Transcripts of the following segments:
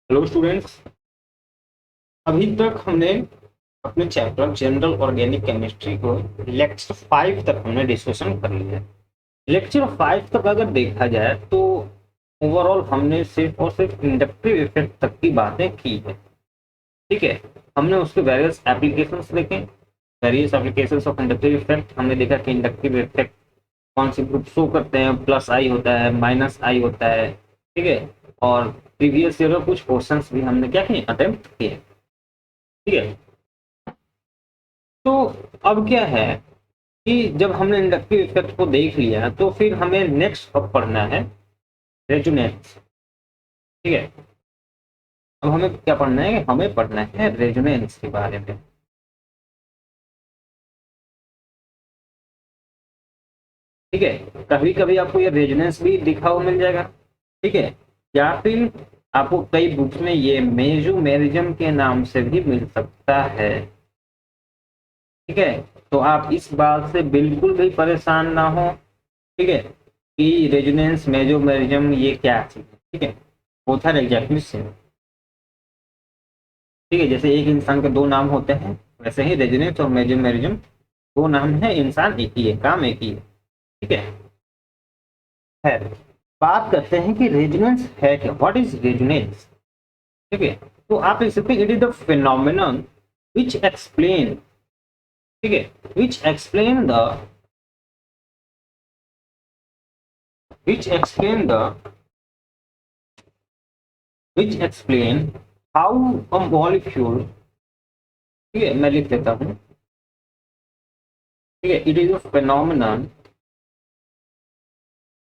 Hello students. अभी तक हमने अपने चैप्टर जनरल ऑर्गेनिक केमिस्ट्री को लेक्चर 5 तक हमने डिस्कशन कर लिया है। लेक्चर 5 तक अगर देखा जाए तो ओवरऑल हमने सिर्फ और सिर्फ इंडक्टिव इफेक्ट तक की बातें की है। ठीक है, हमने उसके various applications of inductive effect हमने देखा कि इंडक्टिव इफेक्ट कौन से ग्रुप शो करते हैं, प्लस आई होता है, माइनस आई होता है। ठीक है, और प्रीवियस ईयर में कुछ क्वेश्चंस भी हमने क्या किए, अटेम्प्ट किए। ठीक है, तो अब क्या है कि जब हमने इंडक्टिव इफेक्ट को देख लिया तो फिर हमें नेक्स्ट अब पढ़ना है रेजोनेंस। ठीक है, अब हमें क्या पढ़ना है, हमें पढ़ना है रेजोनेंस के बारे में। ठीक है, कभी कभी आपको ये रेजोनेंस भी दिखा हुआ मिल जाएगा। ठीक है, या फिर आपको कई बुक्स में ये मेसोमेरिज्म के नाम से भी मिल सकता है। ठीक है, तो आप इस बात से बिल्कुल भी परेशान ना हो। ठीक है, कि रेजोनेंस मेसोमेरिज्म ये क्या चीज है। ठीक है, बोथ आर एग्जैक्टली सेम। ठीक है, जैसे एक इंसान के दो नाम होते हैं, वैसे ही रेजोनेंस और मेसोमेरिज्म दो नाम है, इंसान एक ही है, काम एक ही है। ठीक है, है बात करते हैं कि रेजोनेंस है क्या, व्हाट इज रेजोनेंस। ठीक है, तो आप लिख सकते हैं it is the phenomenon which explain. ठीक है, which explain the which explain the which explain how a molecule. ठीक है, मैं लिख देता हूँ। ठीक है, it is a phenomenon,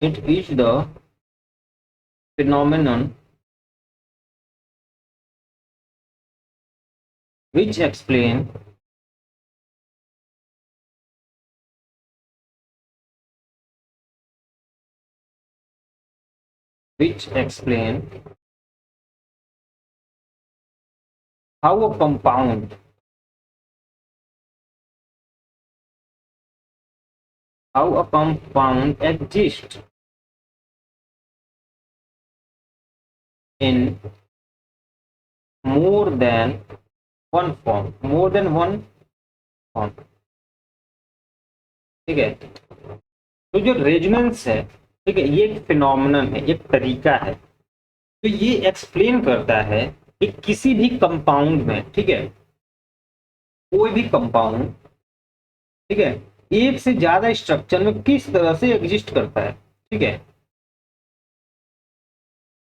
it is the phenomenon which explain which explain how a compound exists in more than more than one form। ठीक है, तो जो रेजोनेंस है, ठीक है, ये एक फिनोमिनन है, एक तरीका है। तो ये एक्सप्लेन करता है कि किसी भी कंपाउंड में, ठीक है, कोई भी कंपाउंड, ठीक है, एक से ज्यादा स्ट्रक्चर में किस तरह से एग्जिस्ट करता है। ठीक है,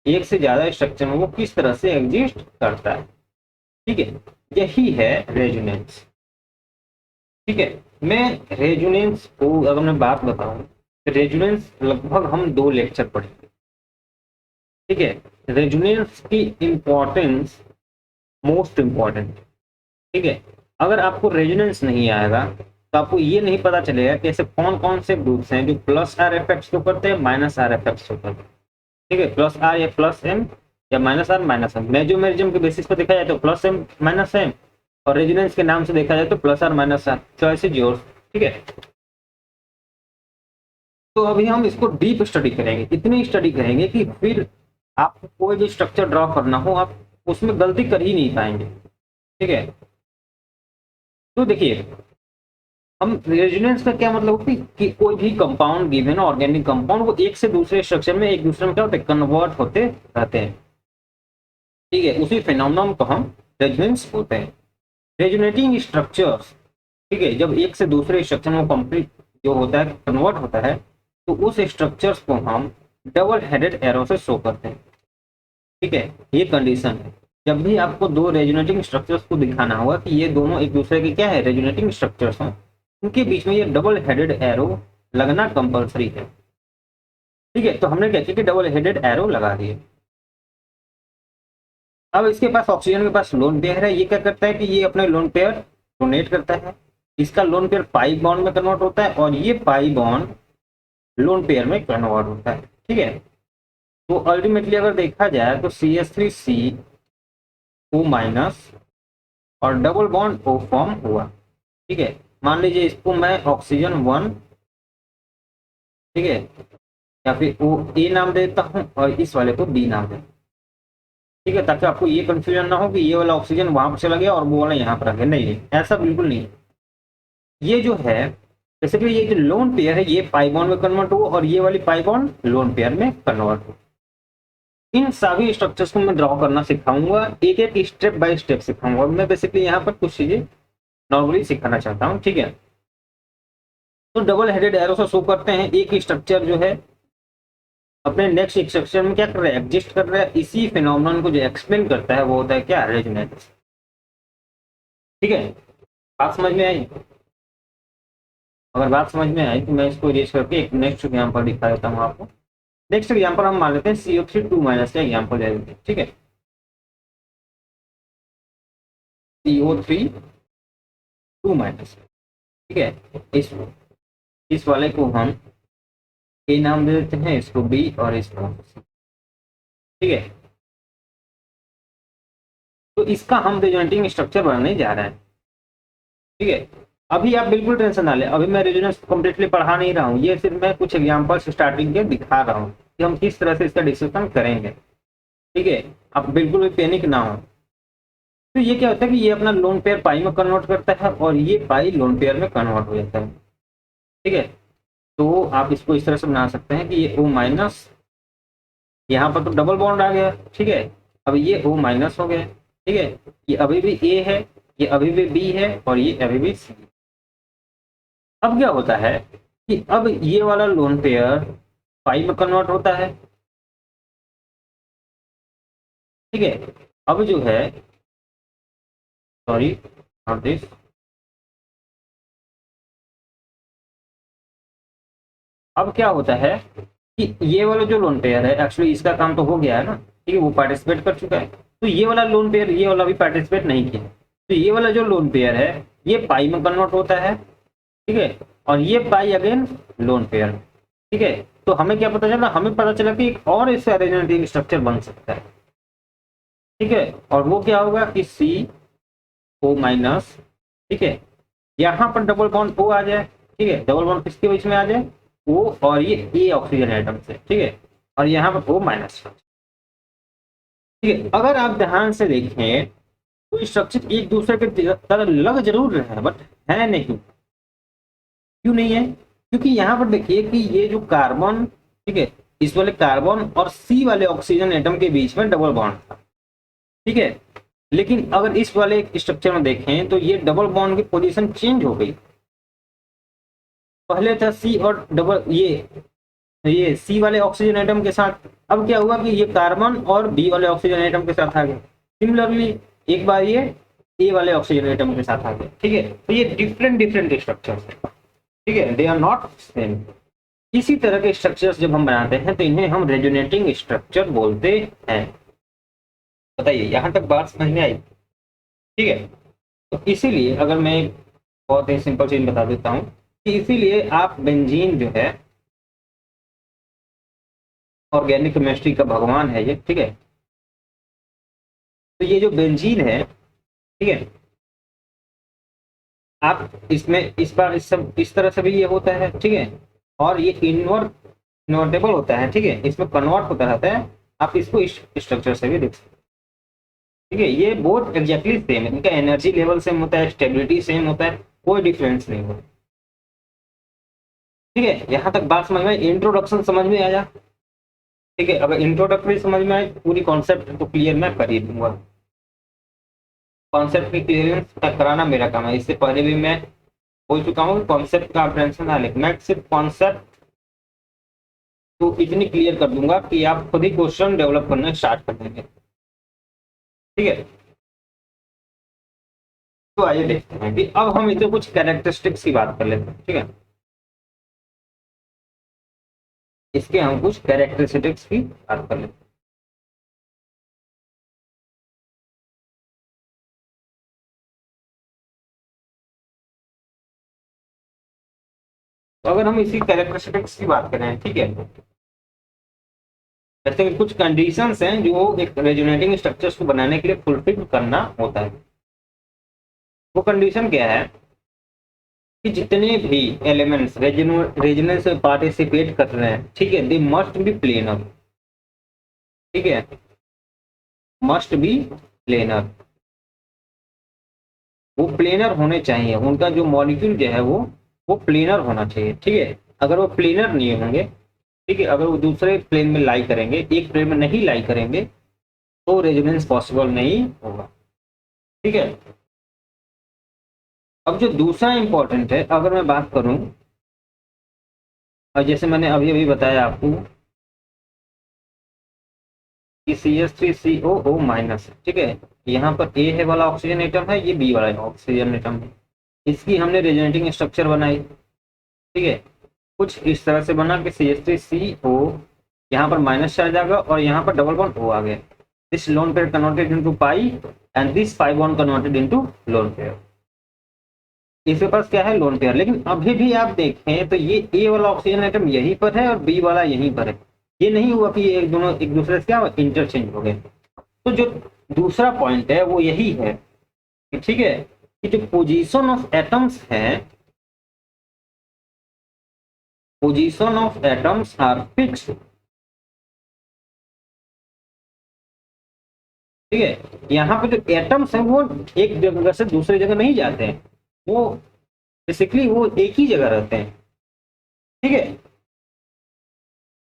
एक से ज्यादा स्ट्रक्चर में वो किस तरह से एग्जिस्ट करता है। ठीक है, यही है रेजोनेंस। ठीक है, मैं रेजोनेंस को अगर मैं बात बताऊं, रेजोनेंस लगभग हम 2 लेक्चर पढ़ेंगे। ठीक है, रेजोनेंस की इंपॉर्टेंस मोस्ट इंपॉर्टेंट। ठीक है, अगर आपको रेजोनेंस नहीं आएगा तो आपको ये नहीं पता चलेगा कि ऐसे कौन कौन से ग्रुप्स हैं जो प्लस आर इफेक्ट्स को करते हैं, माइनस आर इफेक्ट्स को करते हैं। ठीक है, प्लस आर या प्लस एम या minus R minus M, mesomerism के बेसिस पर देखा जाए तो प्लस एम माइनस एम, और रेजोनेंस के नाम से देखा जाए तो plus R minus R, choice is yours. ठीक है, तो अभी हम इसको डीप स्टडी करेंगे, इतनी स्टडी करेंगे कि फिर आपको कोई भी स्ट्रक्चर ड्रॉ करना हो आप उसमें गलती कर ही नहीं पाएंगे। ठीक है, तो देखिए, हम रेजोनेंस का क्या मतलब होती है कि कोई भी कंपाउंड गिवन ऑर्गेनिक कंपाउंड वो एक से दूसरे स्ट्रक्चर में एक दूसरे में क्या होते हैं, कन्वर्ट होते रहते हैं। ठीक है, उसी फिनोमेनन को हम रेजोनेंस बोलते हैं। रेजोनेटिंग स्ट्रक्चर्स, ठीक है, जब एक से दूसरे स्ट्रक्चर में कंप्लीट जो होता है कन्वर्ट होता है, तो उस स्ट्रक्चर्स को हम डबल हेडेड एरो से शो करते हैं। ठीक है, ये कंडीशन है, जब भी आपको दो रेजोनेटिंग स्ट्रक्चर्स को दिखाना होगा कि ये दोनों एक दूसरे के क्या है, रेजोनेटिंग स्ट्रक्चर्स हैं, उनके बीच में ये डबल हेडेड एरो लगना कंपलसरी है। ठीक है, तो हमने क्या किया कि डबल हेडेड एरो लगा दिए। अब इसके पास ऑक्सीजन के पास लोन पेयर है, ये क्या करता है कि ये अपने लोन पेयर डोनेट करता है, इसका लोन पेयर पाई बॉन्ड में कन्वर्ट होता है और ये पाई बॉन्ड लोन पेयर में कन्वर्ट होता है। ठीक है, तो अल्टीमेटली अगर देखा जाए तो CH3CO माइनस और डबल बॉन्ड O फॉर्म हुआ। ठीक है, मान लीजिए इसको मैं ऑक्सीजन 1, ठीक है, या फिर O A नाम देता हूं और इस वाले को B नाम देता हूं। ठीक है, ताकि आपको ये कंफ्यूजन ना हो कि ये वाला ऑक्सीजन वहां पर चला गया और वो वाला यहाँ पर आ गया। नहीं, ऐसा बिल्कुल नहीं। ये जो है बेसिकली ये जो लोन पेयर है ये पाई बॉन्ड में कन्वर्ट हो और ये वाली पाई बॉन्ड लोन पेयर में कन्वर्ट हो। इन सभी स्ट्रक्चर्स को मैं ड्रॉ करना सिखाऊंगा, एक एक स्टेप बाय स्टेप सिखाऊंगा। मैं बेसिकली यहाँ पर कुछ चीजें नॉर्मली सिखाना चाहता हूँ, ठीक है। तो डबल हेडेड एरो से शो करते हैं एक स्ट्रक्चर जो है अपने नेक्स्ट स्ट्रक्चर में क्या कर रहा है, एग्जिस्ट कर रहा है। इसी फिनोमेनन को जो एक्सप्लेन करता है वो होता है क्या, रेजोनेंस। ठीक है, बात समझ में आई? अगर बात समझ में आई तो मैं इसको इरेज करके एक नेक्स्ट एग्जाम्पल दिखा देता हूँ आपको। नेक्स्ट एग्जाम्पल हम मान लेते हैं CO3 2- का एग्जाम्पल ले लेते हैं, ठीक है। CO3 2-, ठीक है। इस वाले को हम ए नाम दे देते हैं, इसको बी और इसको C, ठीक है। तो इसका हम रेजोनेटिंग स्ट्रक्चर बनाने जा रहे हैं, ठीक है। अभी आप बिल्कुल टेंशन ना ले, अभी मैं रेजोनेंस कंप्लीटली पढ़ा नहीं रहा हूँ, ये सिर्फ मैं कुछ एग्जांपल्स स्टार्टिंग के दिखा रहा हूँ कि हम किस तरह से इसका डिस्कशन करेंगे, ठीक है। आप बिल्कुल भी पैनिक ना हो। तो ये क्या होता है कि ये अपना लोन पेयर पाई में कन्वर्ट करता है और ये पाई लोन पेयर में कन्वर्ट हो जाता है, ठीक है। तो आप इसको इस तरह से बना सकते हैं कि ये O-, यहाँ पर तो डबल बॉन्ड आ गया, ठीक है। अब ये O- हो गया, ठीक है। ये अभी भी A है, ये अभी भी B है और ये अभी भी C। अब क्या होता है कि अब ये वाला लोन पेयर पाई में कन्वर्ट होता है, ठीक है। अब जो है, सॉरी नॉट दिस, अब क्या होता है कि ये वाला जो लोन पेयर है एक्चुअली इसका काम तो हो गया है ना, ठीक है, वो पार्टिसिपेट कर चुका है। तो ये वाला लोन पेयर ये वाला भी पार्टिसिपेट नहीं किया, तो ये वाला जो लोन पेयर है ये पाई में कन्वर्ट होता है, ठीक है। और ये पाई अगेन लोन पेयर, ठीक है। तो हमें क्या पता चला, हमें पता चला कि एक और इससे अरेंजमेंट स्ट्रक्चर बन सकता है, ठीक है। और वो क्या होगा कि CO-, ठीक है। यहाँ पर डबल बॉन्ड O आ जाए, ठीक है। डबल बॉन्ड किसके बीच में आ जाए, O और ये A ऑक्सीजन एटम से, ठीक है। और यहाँ पर O-, ठीक है। अगर आप ध्यान से देखें तो स्ट्रक्चर एक दूसरे के तरह लग जरूर रहे हैं बट है नहीं। क्यों नहीं है? क्योंकि यहाँ पर देखिए कि ये जो कार्बन, ठीक है, इस वाले कार्बन और C वाले ऑक्सीजन एटम के बीच में डबल बॉन्ड था, ठीक है। लेकिन अगर इस वाले स्ट्रक्चर में देखें तो ये डबल बॉन्ड की पोजीशन चेंज हो गई। पहले था C और डबल ये C वाले ऑक्सीजन एटम के साथ, अब क्या हुआ कि ये कार्बन और B वाले ऑक्सीजन एटम के साथ आ गए। सिमिलरली एक बार ये A वाले ऑक्सीजन एटम के साथ आ गए, ठीक है। तो ये डिफरेंट डिफरेंट स्ट्रक्चर्स है, ठीक है, दे आर नॉट सेम। इसी तरह के स्ट्रक्चर्स जब हम बनाते हैं तो इन्हें हम रेजोनेटिंग स्ट्रक्चर बोलते हैं। बताइए यहाँ तक बात समझ में आई? ठीक है। तो इसीलिए अगर मैं बहुत ही सिंपल चीज बता देता हूँ कि इसीलिए आप बेंजीन जो है ऑर्गेनिक केमिस्ट्री का भगवान है ये, ठीक है। तो ये जो बेंजीन है, ठीक है, आप इसमें इस बार इस तरह से भी ये होता है, ठीक है। और ये इन्वर्टेबल होता है, ठीक है, इसमें कन्वर्ट होता रहता है। आप इसको इस स्ट्रक्चर से भी देख सकते हैं, ठीक है। ये बहुत एग्जैक्टली सेम है, इनका एनर्जी लेवल सेम होता है, स्टेबिलिटी सेम होता है, कोई डिफरेंस नहीं होता, ठीक है। यहाँ तक बात समझ में, इंट्रोडक्शन समझ में आया, ठीक है। अगर इंट्रोडक्टरी समझ में आए पूरी कॉन्सेप्ट तो क्लियर मैं कर ही दूंगा। कॉन्सेप्ट की क्लियरेंस कराना मेरा काम है, इससे पहले भी मैं बोल चुका हूँ कॉन्सेप्ट का आप टेंशन ना लें, मैं सिर्फ कॉन्सेप्ट तो इतनी क्लियर कर दूंगा कि आप खुद ही क्वेश्चन डेवलप करना स्टार्ट कर देंगे, ठीक है। तो आइए देखते हैं कि अब हम इसे कुछ कैरेक्टरिस्टिक्स की बात कर लेते हैं, ठीक है। इसके हम कुछ कैरेक्टरिस्टिक्स की बात कर लेते हैं। तो अगर हम इसी कैरेक्टरिस्टिक्स की बात करें, ठीक है, जैसे कुछ कंडीशंस हैं जो एक रेजोनेटिंग स्ट्रक्चर्स को बनाने के लिए फुलफिल करना होता है। वो कंडीशन क्या है कि जितने भी एलिमेंट्स रेजोनेंस में पार्टिसिपेट कर रहे हैं, ठीक है, दे मस्ट बी प्लेनर, ठीक है। मस्ट बी प्लेनर, वो प्लेनर होने चाहिए, उनका जो मॉलिक्यूल जो है वो प्लेनर होना चाहिए, ठीक है। अगर वो प्लेनर नहीं होंगे, ठीक है, अगर वो दूसरे प्लेन में लाई करेंगे, एक प्लेन में नहीं लाई करेंगे, तो रेजोनेंस पॉसिबल नहीं होगा, ठीक है। अब जो दूसरा इंपॉर्टेंट है, अगर मैं बात करूं, और जैसे मैंने अभी अभी बताया आपको कि CH3COO माइनस, ठीक है, यहाँ पर ए है वाला ऑक्सीजन एटम है, ये बी वाला ऑक्सीजन एटम है, इसकी हमने रेजोनेटिंग स्ट्रक्चर बनाई, ठीक है। कुछ इस तरह से बना कि CH3CO यहाँ पर माइनस आ जाएगा और यहाँ पर डबल बॉन्ड O आ गया, this lone pair converted into pi and this pi bond converted into lone pair. इसके पास क्या है, लोन पेयर। लेकिन अभी भी आप देखें तो ये ए वाला ऑक्सीजन आइटम यहीं पर है और बी वाला यहीं पर है, ये नहीं हुआ कि ये दोनों एक दूसरे से क्या इंटरचेंज हो गए। तो जो दूसरा पॉइंट है वो यही है कि ठीक है, कि जो पोजीशन ऑफ एटम्स है, position of atoms are fixed, ठीक है। यहाँ पे जो एटम्स है वो एक जगह से दूसरी जगह नहीं जाते हैं, वो बेसिकली वो एक ही जगह रहते हैं, ठीक है।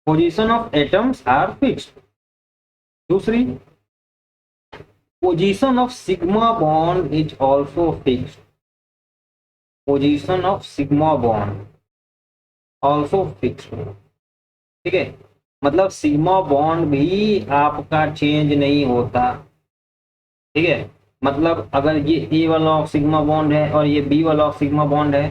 Position of atoms are fixed. दूसरी, position of sigma bond is also fixed, position of sigma bond also fixed, ठीक है। मतलब सिग्मा बॉन्ड भी आपका चेंज नहीं होता, ठीक है। मतलब अगर ये ए वाला सिग्मा बॉन्ड है और ये बी वाला सिग्मा बॉन्ड है,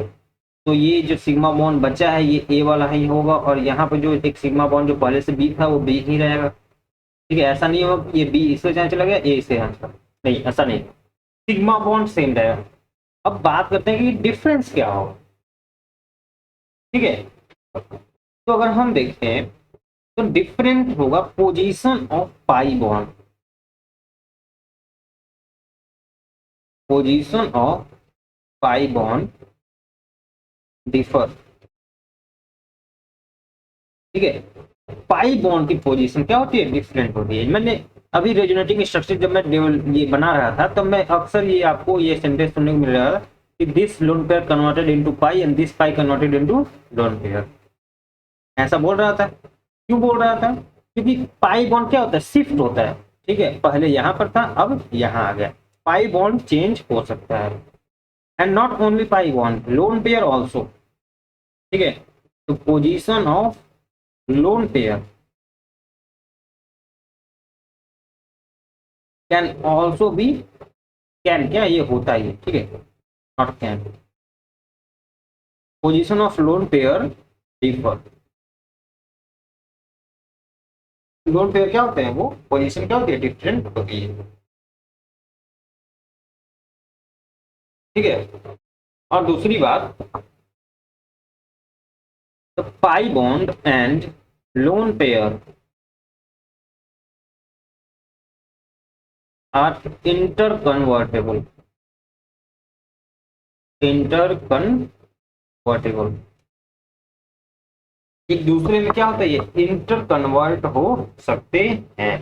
तो ये जो सिग्मा बॉन्ड बचा है ये ए वाला ही होगा, और यहाँ पे जो एक सिग्मा बॉन्ड जो पहले से बी था वो बी ही रहेगा, ठीक है। ऐसा नहीं होगा कि ये बी इससे यहाँ चला गया, ए इससे यहाँ चला, नहीं, ऐसा नहीं, सिग्मा बॉन्ड सेम रहेगा। अब बात करते हैं कि डिफरेंस क्या होगा, ठीक है। तो अगर हम देखें तो डिफरेंट होगा position of pi bond, position of pi bond differ, ठीक है। पाई बॉन्ड की पोजीशन क्या होती है, डिफरेंट होती है। मैंने अभी रेजोनेटिंग स्ट्रक्चर जब मैं ये बना रहा था तब मैं अक्सर ये आपको ये सेंटेंस सुनने को मिल रहा था कि this lone pair converted into pi and this pi converted into lone pair, ऐसा बोल रहा था। क्यों बोल रहा था, क्योंकि पाई बॉन्ड क्या होता है, शिफ्ट होता है, ठीक है। पहले यहाँ पर था, अब यहाँ आ गया, पाई बॉन्ड चेंज हो सकता है। And not only pi bond, lone pair also, ठीक है। तो position of lone pair can also be, can क्या ये होता ही है, ठीक है, not can. Position of lone pair differ, lone pair क्या होते हैं, वो पोजीशन क्या होती है, डिफरेंट होती है, ठीक है। और दूसरी बात, the pi bond and lone pair are interconvertible, interconvertible, एक दूसरे में क्या होता है, ये इंटर कन्वर्ट हो सकते हैं,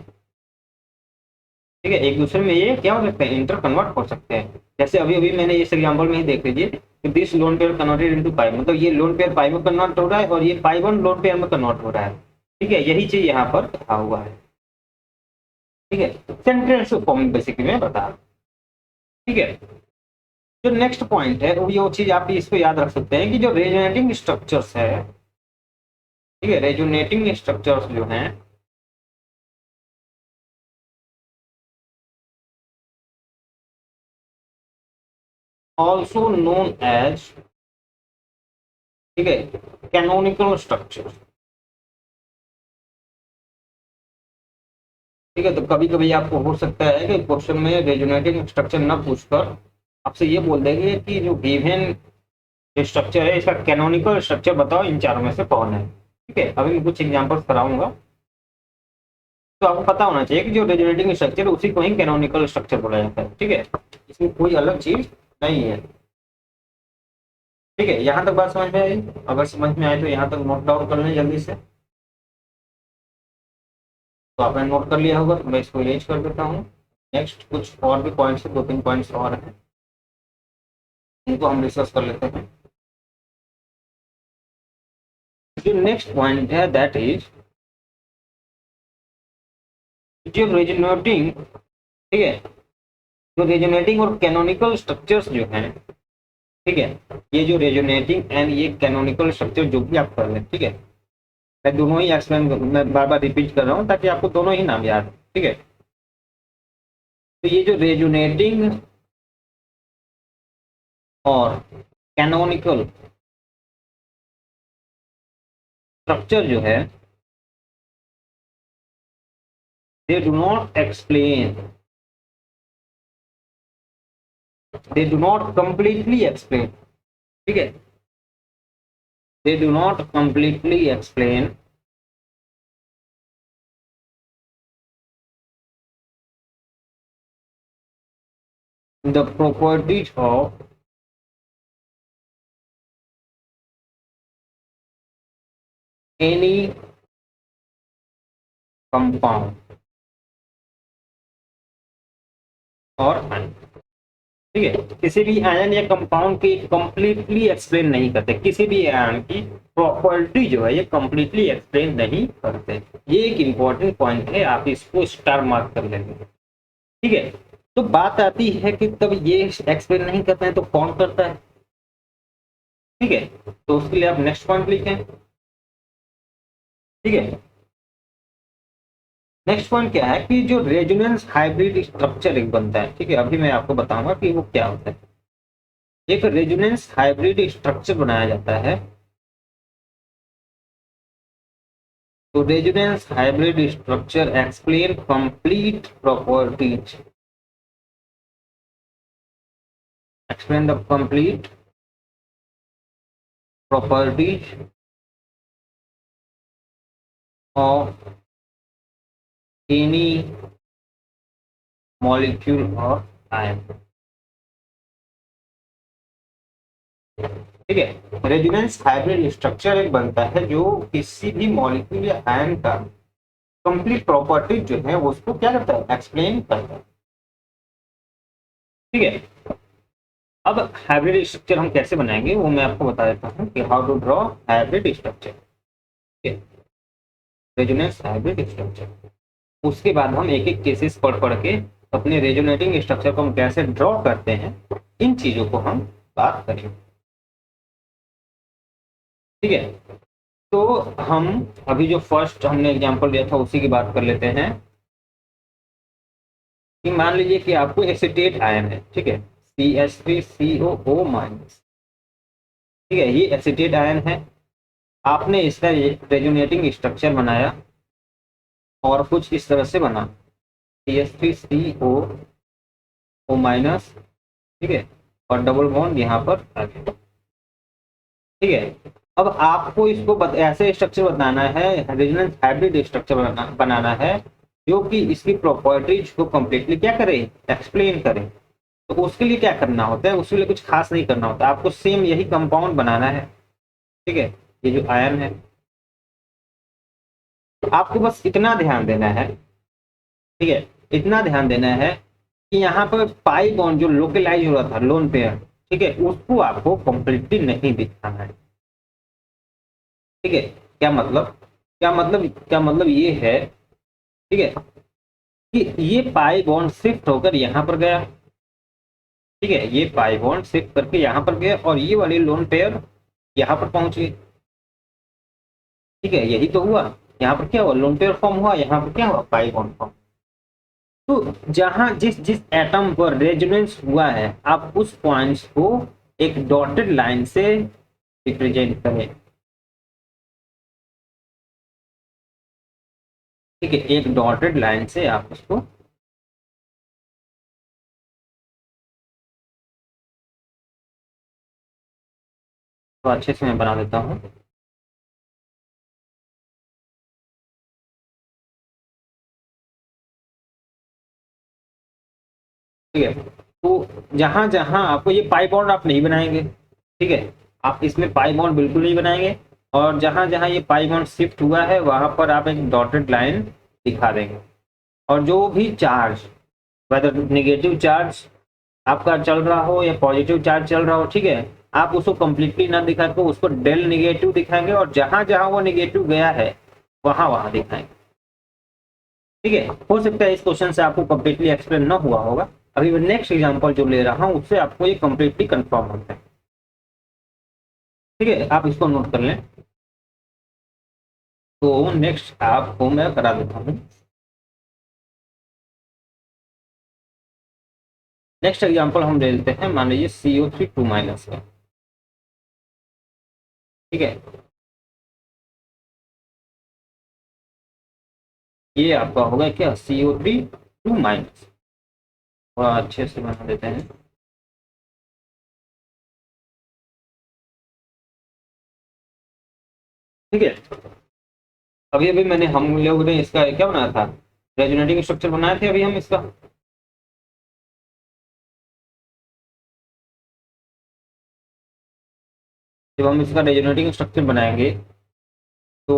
ठीक है। एक दूसरे में ये क्या हो सकते हैं, इंटर कन्वर्ट हो सकते हैं। जैसे अभी अभी मैंने इस एग्जांपल में ही देख लीजिए कि this lone pair converted into पाई, मतलब ये लोन पेयर पाई में कन्वर्ट हो रहा है और ये पाई वन लोन पेयर में कन्वर्ट हो रहा है, ठीक है। यही चीज यहाँ पर लिखा हुआ है, ठीक है। सेंटेंस फॉर्म बेसिकली मैं बता रहा हूँ, ठीक है। जो नेक्स्ट पॉइंट है वो चीज आप इसको याद रख सकते हैं कि जो रेजोनेटिंग स्ट्रक्चर्स है, ठीक है, रेजोनेटिंग स्ट्रक्चर्स जो हैं ऑल्सो नोन एज, ठीक है, कैनोनिकल स्ट्रक्चर, ठीक है। तो कभी कभी आपको हो सकता है कि क्वेश्चन में रेजोनेटिंग स्ट्रक्चर न पूछकर आपसे ये बोल देंगे कि जो गिवन स्ट्रक्चर है इसका कैनोनिकल स्ट्रक्चर बताओ, इन चारों में से कौन है, ठीक है। अभी मैं कुछ एग्जांपल्स कराऊंगा, तो आपको पता होना चाहिए कि जो रेजोनेटिंग स्ट्रक्चर है उसी को ही कैनोनिकल स्ट्रक्चर बोला जाता है, ठीक है। इसमें कोई अलग चीज नहीं है, ठीक है। यहाँ तक बात समझ में आई, अगर समझ में आए तो यहाँ तक नोट डाउन कर लें जल्दी से। तो आपने नोट कर लिया होगा, तो मैं इसको इरेज कर देता हूँ। नेक्स्ट कुछ और भी पॉइंट्स है, 2-3 पॉइंट्स और हैं, इनको हम डिस्कस कर लेते हैं। जो नेक्स्ट पॉइंट है दैट इज जो रेजोनेटिंग, ठीक है, जो रेजोनेटिंग और कैनोनिकल स्ट्रक्चर्स जो हैं, ठीक है, ये जो रेजोनेटिंग एंड ये कैनोनिकल स्ट्रक्चर जो भी आप कर रहे हैं, ठीक है, मैं दोनों ही एक्सप्लेन, मैं बार बार रिपीट कर रहा हूँ ताकि आपको दोनों ही नाम याद हो, ठीक है। तो ये जो रेजोनेटिंग और कैनोनिकल स्ट्रक्चर जो है, they do not explain, they do not completely explain, ठीक है, they do not completely explain the properties of any compound और ion, ठीक है, किसी भी आयन या कंपाउंड की कंप्लीटली एक्सप्लेन नहीं करते, किसी भी आयन की प्रॉपर्टी जो है ये कंप्लीटली एक्सप्लेन नहीं करते। ये एक इंपॉर्टेंट पॉइंट है, आप इसको स्टार मार्क कर लेंगे, ठीक है। तो बात आती है कि तब ये एक्सप्लेन नहीं करते हैं तो कौन करता है, ठीक है। तो उसके लिए आप नेक्स्ट पॉइंट लिखें, ठीक है। नेक्स्ट पॉइंट क्या है कि जो रेजोनेंस हाइब्रिड स्ट्रक्चर एक बनता है, ठीक है, अभी मैं आपको बताऊंगा कि वो क्या होता है। एक रेजोनेंस हाइब्रिड स्ट्रक्चर बनाया जाता है, तो resonance hybrid structure explain complete properties, explain the complete properties of any molecule और आयन, ठीक है। रेजोनेंस हाइब्रिड स्ट्रक्चर एक बनता है जो किसी भी मॉलिक्यूल या आयन का कंप्लीट प्रॉपर्टी जो है उसको क्या करता है, एक्सप्लेन करता है, ठीक है। अब हाइब्रिड स्ट्रक्चर हम कैसे बनाएंगे वो मैं आपको बता देता हूँ कि how to draw hybrid structure, ठीक है, रेजोनेंस हाइब्रिड स्ट्रक्चर। उसके बाद हम एक एक केसेस पढ़ के अपने रेजोनेटिंग स्ट्रक्चर को हम कैसे ड्रॉ करते हैं, इन चीजों को हम बात करेंगे, ठीक है। तो हम अभी जो फर्स्ट हमने एग्जांपल लिया था उसी की बात कर लेते हैं कि मान लीजिए कि आपको एसीटेट आयन है, ठीक है, CH3COO माइनस, ठीक है, ये एसीटेट आयन है। आपने इसका रेजोनेटिंग स्ट्रक्चर बनाया और कुछ इस तरह से बना, CH3COO माइनस, ठीक है, और डबल बॉन्ड यहाँ पर आ गया, ठीक है। अब आपको इसको ऐसे स्ट्रक्चर बनाना है, रेजोनेंस हाइब्रिड स्ट्रक्चर बनाना है जो कि इसकी प्रॉपर्टीज को कंप्लीटली क्या करे, एक्सप्लेन करे। तो उसके लिए क्या करना होता है, उसके लिए कुछ खास नहीं करना होता, आपको सेम यही कंपाउंड बनाना है, ठीक है, ये जो आयन है, आपको बस इतना ध्यान देना है, ठीक है, इतना ध्यान देना है कि यहाँ पर पाई बॉन्ड जो लोकलाइज हो रहा था लोन पेयर, ठीक है, उसको आपको कंप्लीटली नहीं दिखाना है, ठीक है। क्या मतलब ये है, ठीक है, कि ये पाई बॉन्ड शिफ्ट होकर यहाँ पर गया, ठीक है, ये पाई बॉन्ड शिफ्ट करके यहाँ पर गया और ये वाली लोन पेयर यहाँ पर पहुंच गई, ठीक है, यही तो हुआ। यहाँ पर क्या हुआ, लोन पेयर फॉर्म हुआ, यहाँ पर क्या हुआ, पाई बॉन्ड फॉर्म। तो जहां जिस जिस एटम पर रेजोनेंस हुआ है आप उस पॉइंट्स को एक डॉटेड लाइन से रिप्रेजेंट करें, ठीक है, एक डॉटेड लाइन से आप उसको तो अच्छे से मैं बना देता हूँ, ठीक है। तो जहां जहां आपको ये पाई बॉन्ड आप नहीं बनाएंगे, ठीक है, आप इसमें पाई बॉन्ड बिल्कुल नहीं बनाएंगे, और जहां जहां ये पाई बॉन्ड शिफ्ट हुआ है वहां पर आप एक डॉटेड लाइन दिखा देंगे। और जो भी चार्ज, वेदर नेगेटिव चार्ज आपका चल रहा हो या पॉजिटिव चार्ज चल रहा हो, ठीक है, आप उसको कंप्लीटली ना दिखा के उसको डेल नेगेटिव दिखाएंगे, और जहां जहां वो नेगेटिव गया है वहां वहां दिखाएंगे। ठीक है, हो सकता है इस क्वेश्चन से आपको कंप्लीटली एक्सप्लेन ना हुआ होगा, अभी मैं नेक्स्ट एग्जांपल जो ले रहा हूं उससे आपको ये कंप्लीटली कंफर्म होता है। ठीक है, आप इसको नोट कर लें। तो नेक्स्ट आपको मैं करा देता हूं। नेक्स्ट एग्जांपल हम ले लेते हैं, मान लीजिए CO3 2- का। ठीक है, ये आपका होगा क्या, CO3 2-। थोड़ा अच्छे से बना देते हैं। ठीक है, अभी अभी मैंने, हम लोग ने इसका क्या बनाया था, रेजोनेटिंग स्ट्रक्चर बनाए थे अभी हम इसका। जब हम इसका रेजोनेटिंग स्ट्रक्चर बनाएंगे तो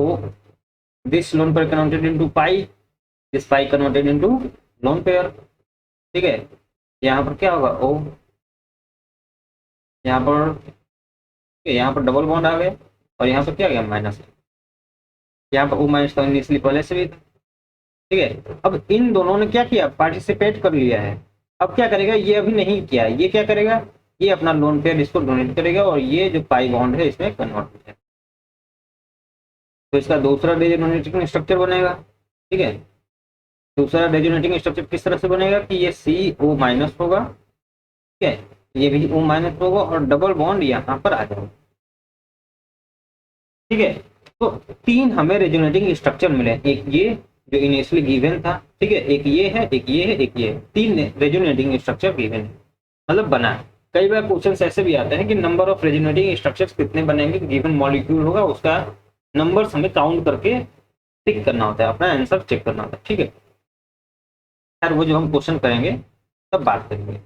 this lone pair converted into pi, this pi converted into lone pair. ठीक है, यहाँ पर क्या होगा, ओ, यहाँ पर डबल बॉन्ड आ गया, और यहाँ पर क्या आ गया, माइनस। यहाँ पर ओ माइनस तो इनिशियली पहले से भी था। ठीक है, अब इन दोनों ने क्या किया, पार्टिसिपेट कर लिया है। अब क्या करेगा, ये अभी नहीं किया, ये क्या करेगा, ये अपना लोन पेयर इसको डोनेट करेगा, और ये जो पाई बॉन्ड है इसमें कन्वर्ट हो जाएगा। तो इसका दूसरा रेजोनेटिंग स्ट्रक्चर बनेगा। ठीक है, दूसरा रेजोनेटिंग स्ट्रक्चर किस तरह से बनेगा कि ये CO- होगा। ठीक है, ये भी O- होगा, और डबल बॉन्ड यहाँ पर आ जाएगा। ठीक है, तो तीन हमें रेजोनेटिंग स्ट्रक्चर मिले, एक ये जो इनिशियली गिवन था, ठीक है, एक ये है, एक ये है, एक ये है, तीन रेजोनेटिंग स्ट्रक्चर गिवन है, मतलब बना है। कई बार क्वेश्चन ऐसे भी आते हैं कि नंबर ऑफ रेजोनेटिंग स्ट्रक्चर्स कितने बनेंगे, गिवन मॉलिक्यूल होगा उसका नंबर्स हमें काउंट करके टिक करना होता है, अपना आंसर चेक करना होता है। ठीक है यार, वो जो हम क्वेश्चन करेंगे तब बात करेंगे।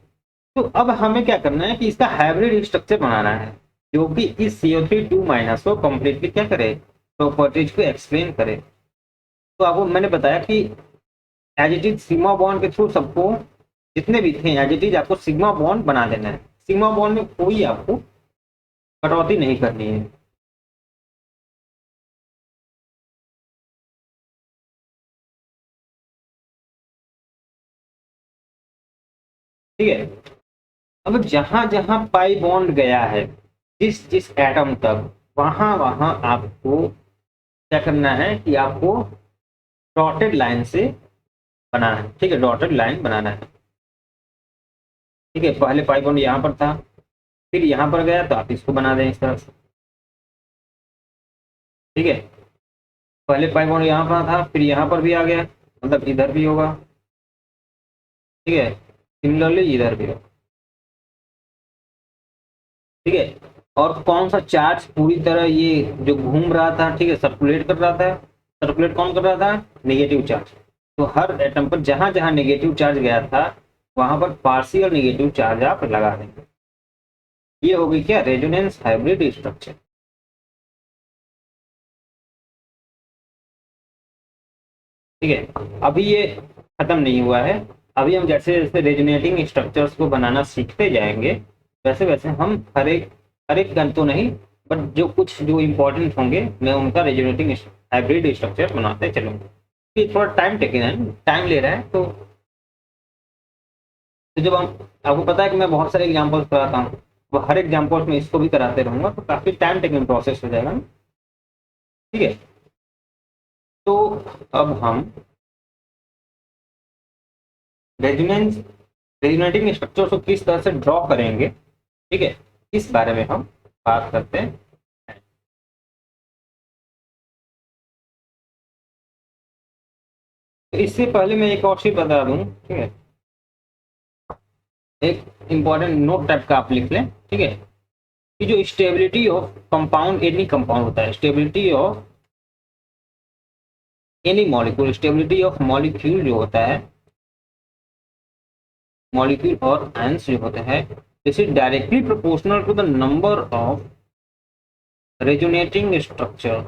तो अब हमें क्या करना है कि इसका हाइब्रिड स्ट्रक्चर बनाना है, जो कि इस CO3 2- को कंप्लीटली क्या करे, प्रॉपर्टीज को एक्सप्लेन करे। तो आपको मैंने बताया कि as it is sigma bond के थ्रू सबको, जितने भी थे एज इट इज आपको सिग्मा बॉन्ड बना देना है। सिग्मा बॉन्ड में कोई आपको कटौती नहीं करनी है। ठीक है, अब जहां जहां पाई बॉन्ड गया है, जिस जिस एटम तक, वहां वहां आपको क्या करना है कि आपको डॉटेड लाइन से बनाना है। ठीक है, डॉटेड लाइन बनाना है। ठीक है, पहले पाई बॉन्ड यहाँ पर था, फिर यहाँ पर गया, तो आप इसको बना दें इस तरह से। ठीक है, पहले पाई बॉन्ड यहाँ पर था, फिर यहाँ पर भी आ गया, मतलब इधर भी होगा। ठीक है, सिमिलरली इधर भी होगा। ठीक है, और कौन सा चार्ज पूरी तरह ये जो घूम रहा था, ठीक है, सर्कुलेट कर रहा था, सर्कुलेट कौन कर रहा था, नेगेटिव चार्ज। तो हर एटम पर जहां जहां नेगेटिव चार्ज गया था वहां पर पार्शियल नेगेटिव चार्ज आप लगा देंगे। ये होगी क्या, रेजोनेंस हाइब्रिड स्ट्रक्चर। ठीक है, अभी ये खत्म नहीं हुआ है, अभी हम जैसे जैसे रेजोनेटिंग स्ट्रक्चर्स को बनाना सीखते जाएंगे, वैसे वैसे हम हर एक गन तो नहीं, बट जो कुछ जो इम्पोर्टेंट होंगे मैं उनका रेजोनेटिंग हाइब्रिड स्ट्रक्चर बनाते चलूंगा। ये थोड़ा टाइम टेकिंग है, टाइम ले रहा है। तो जब हम, आपको पता है कि मैं बहुत सारे एग्जाम्पल्स कराता हूँ, वो हर एग्जाम्पल्स में इसको भी कराते रहूंगा, तो काफी टाइम टेकिंग प्रोसेस हो जाएगा। ठीक है, तो अब हम रेजोनेंस रेजोनेटिंग स्ट्रक्चर को किस तरह से ड्रॉ करेंगे, ठीक है, इस बारे में हम बात करते हैं। तो इससे पहले मैं एक और चीज बता दूं, ठीक है, एक इंपॉर्टेंट नोट टाइप का आप लिख लें। ठीक है, कि जो stability of compound, any compound होता है, stability of any molecule, stability of molecule जो होता है, मॉलिक्यूल और आयंस जो होते हैं, this is directly proportional to the number of resonating structure.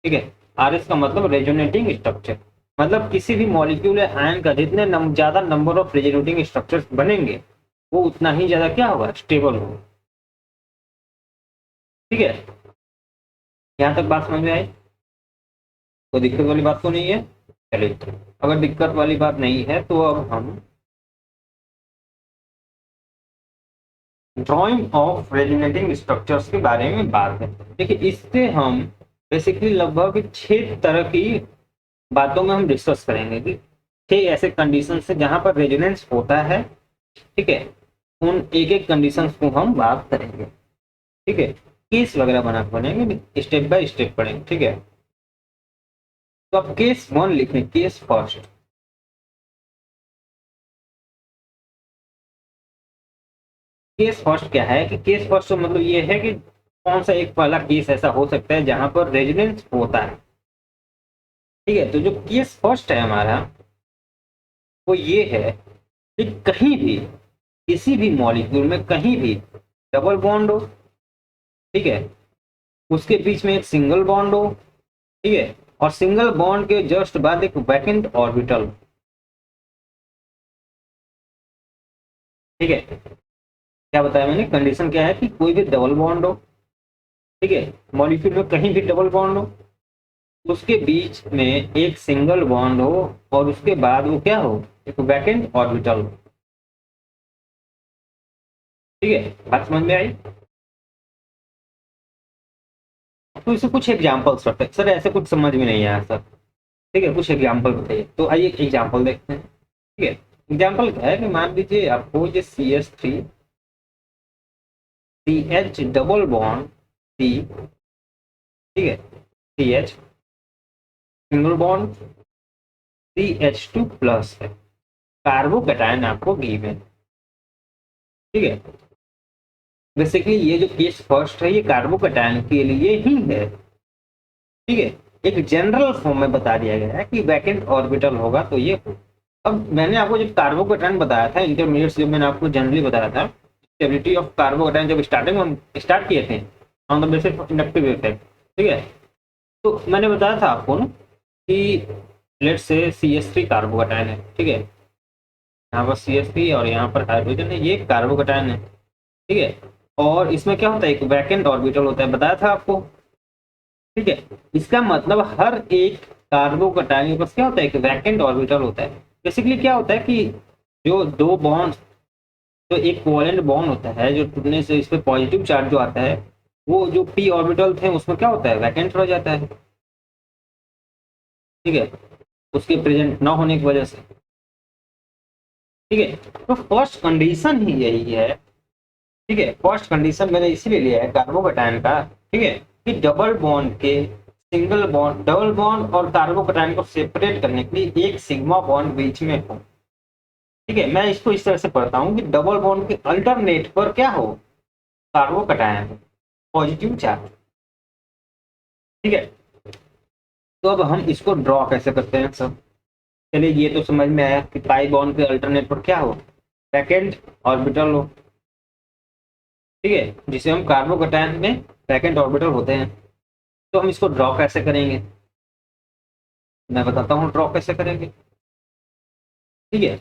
ठीक है, RS का मतलब रेजोनेटिंग स्ट्रक्चर। मतलब किसी भी मॉलिक्यूल या आयन का जितने ज्यादा नंबर ऑफ रेजोनेटिंग स्ट्रक्चर्स बनेंगे वो उतना ही ज्यादा क्या होगा, स्टेबल होगा। ठीक है, यहाँ तक बात समझ में आई? कोई दिक्कत वाली बात तो नहीं है? चलिए, अगर दिक्कत वाली बात नहीं है तो अब हम ड्राइंग ऑफ रेजोनेटिंग स्ट्रक्चर्स के बारे में बात करें। देखिए, इससे हम बेसिकली लगभग 6 तरह की बातों में हम डिस्कस करेंगे कि 6 ऐसे कंडीशन है जहां पर रेजोनेंस होता है। ठीक है, उन एक एक कंडीशंस को हम बात करेंगे। ठीक है, केस वगैरह बनेंगे, स्टेप बाय स्टेप पढ़ेंगे। ठीक है, तो अब केस 1 लिखें, केस फर्स्ट। केस फर्स्ट क्या है कि केस फर्स्ट तो मतलब ये है कि कौन सा एक पहला केस ऐसा हो सकता है जहां पर रेजोनेंस होता है। ठीक है, तो जो केस फर्स्ट है हमारा वो ये है कि कहीं भी किसी भी मॉलिक्यूल में कहीं भी डबल बॉन्ड हो। ठीक है, उसके बीच में एक सिंगल बॉन्ड हो। ठीक है, और सिंगल बॉन्ड के जस्ट बाद एक वैकेंट ऑर्बिटल। ठीक है, क्या बताया मैंने, कंडीशन क्या है कि कोई भी डबल बॉन्ड हो। ठीक है, मॉलिक्यूल में कहीं भी डबल बॉन्ड हो, उसके बीच में एक सिंगल बॉन्ड हो और उसके बाद वो क्या हो, एक वैकेंट ऑर्बिटल हो। ठीक है, बात समझ में आई? तो इसे कुछ एग्जांपल्स करते हैं। सर ऐसे कुछ समझ में नहीं आया सर। ठीक है, कुछ एग्जांपल बताइए। तो आइए एक एग्जांपल देखते हैं। ठीक है, एग्जांपल क्या है कि मान लीजिए आपको ये CH3 CH double bond C। ठीक है, CH single bond CH2 plus है, कार्बोकैटायन आपको गिवन। ठीक है, बेसिकली ये जो केस फर्स्ट है ये कार्बोकैटायन के लिए ही है। ठीक है, एक जनरल फॉर्म में बता दिया गया है कि वैकेंट ऑर्बिटल होगा तो ये हो। अब मैंने आपको जब कार्बोकैटायन बताया था इंटरमीडिएट से, मैंने आपको जनरली बताया था स्टेबिलिटी ऑफ कार्बोकैटायन, जब स्टार्टिंग में हम स्टार्ट किए थे on the basis of inductive effect. ठीक है, तो मैंने बताया था आपको ना कि लेट्स से CH3 कार्बोकैटायन है। ठीक है, यहाँ पर CH3 और यहाँ पर हाइड्रोजन है, ये कार्बोकैटायन है। ठीक है, और इसमें क्या होता है, एक वैकेंट ऑर्बिटल होता है, बताया था आपको। ठीक है, इसका मतलब हर एक कार्बोकैटायन के पास क्या होता है, एक वैकेंट ऑर्बिटल होता है। बेसिकली क्या होता है कि जो दो बॉन्ड, जो एक कोवेलेंट बॉन्ड होता है, जो टूटने से इस पे पॉजिटिव चार्ज जो आता है, वो जो p ऑर्बिटल थे उसमें क्या होता है, वैकेंट रह जाता है। ठीक है, उसके प्रेजेंट ना होने की वजह से। ठीक है, तो फर्स्ट कंडीशन ही यही है। ठीक है, फर्स्ट कंडीशन मैंने इसीलिए लिया है कार्बोकैटायन का। ठीक है, कि डबल बॉन्ड के सिंगल बॉन्ड, डबल बॉन्ड और कार्बोकैटायन को सेपरेट करने के लिए एक सिग्मा बॉन्ड बीच में हो। ठीक है, मैं इसको इस तरह से पढ़ता हूँ कि डबल बॉन्ड के अल्टरनेट पर क्या हो, कार्बोकैटायन पॉजिटिव चार्ज। ठीक है, तो अब हम इसको ड्रॉ कैसे करते हैं सब। चलिए, ये तो समझ में आया कि पाई बॉन्ड के अल्टरनेट पर क्या हो, वैकेंट ऑर्बिटल हो। ठीक है, जिसे हम कार्बोकैटायन में वैकेंट ऑर्बिटल होते हैं। तो हम इसको ड्रॉ कैसे करेंगे, मैं बताता हूँ ड्रॉ कैसे करेंगे। ठीक है,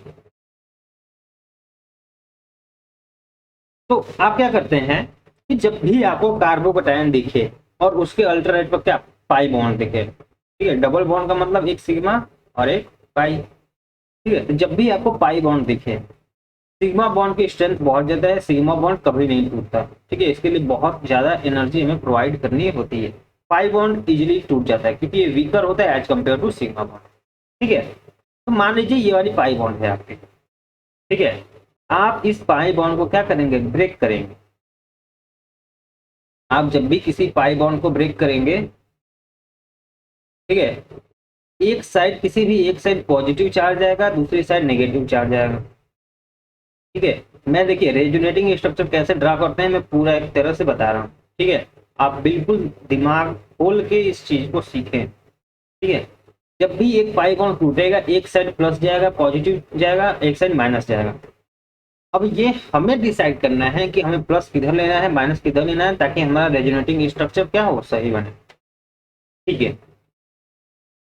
तो आप क्या करते हैं कि जब भी आपको कार्बोकैटायन दिखे और उसके अल्टरनेट पर क्या, पाई बॉन्ड दिखे। ठीक है, डबल बॉन्ड का मतलब एक सिग्मा और एक पाई। ठीक है, तो जब भी आपको पाई बॉन्ड दिखे, सिग्मा बॉन्ड की स्ट्रेंथ बहुत ज्यादा है, सिग्मा बॉन्ड कभी नहीं टूटता। ठीक है, इसके लिए बहुत ज्यादा एनर्जी हमें प्रोवाइड करनी होती है। पाई बॉन्ड इजीली टूट जाता है क्योंकि ये वीकर होता है as compare to sigma bond. ठीक है, तो मान लीजिए ये वाली पाई बॉन्ड है आपकी। ठीक है, आप इस पाई बॉन्ड को क्या करेंगे, ब्रेक करेंगे। आप जब भी किसी पाई बॉन्ड को ब्रेक करेंगे, ठीक है, एक साइड, किसी भी एक साइड पॉजिटिव चार्ज आएगा, दूसरी साइड नेगेटिव चार्ज आएगा। ठीक है, मैं देखिए रेजोनेटिंग स्ट्रक्चर कैसे ड्रा करते हैं मैं पूरा एक तरह से बता रहा हूँ। ठीक है, आप बिल्कुल दिमाग खोल के इस चीज को सीखें। ठीक है, जब भी एक पाई बॉन्ड टूटेगा, एक साइड प्लस जाएगा, पॉजिटिव जाएगा, एक साइड माइनस जाएगा। अब ये हमें डिसाइड करना है कि हमें प्लस किधर लेना है, माइनस किधर लेना है, ताकि हमारा रेजोनेटिंग स्ट्रक्चर क्या हो, सही बने। ठीक है,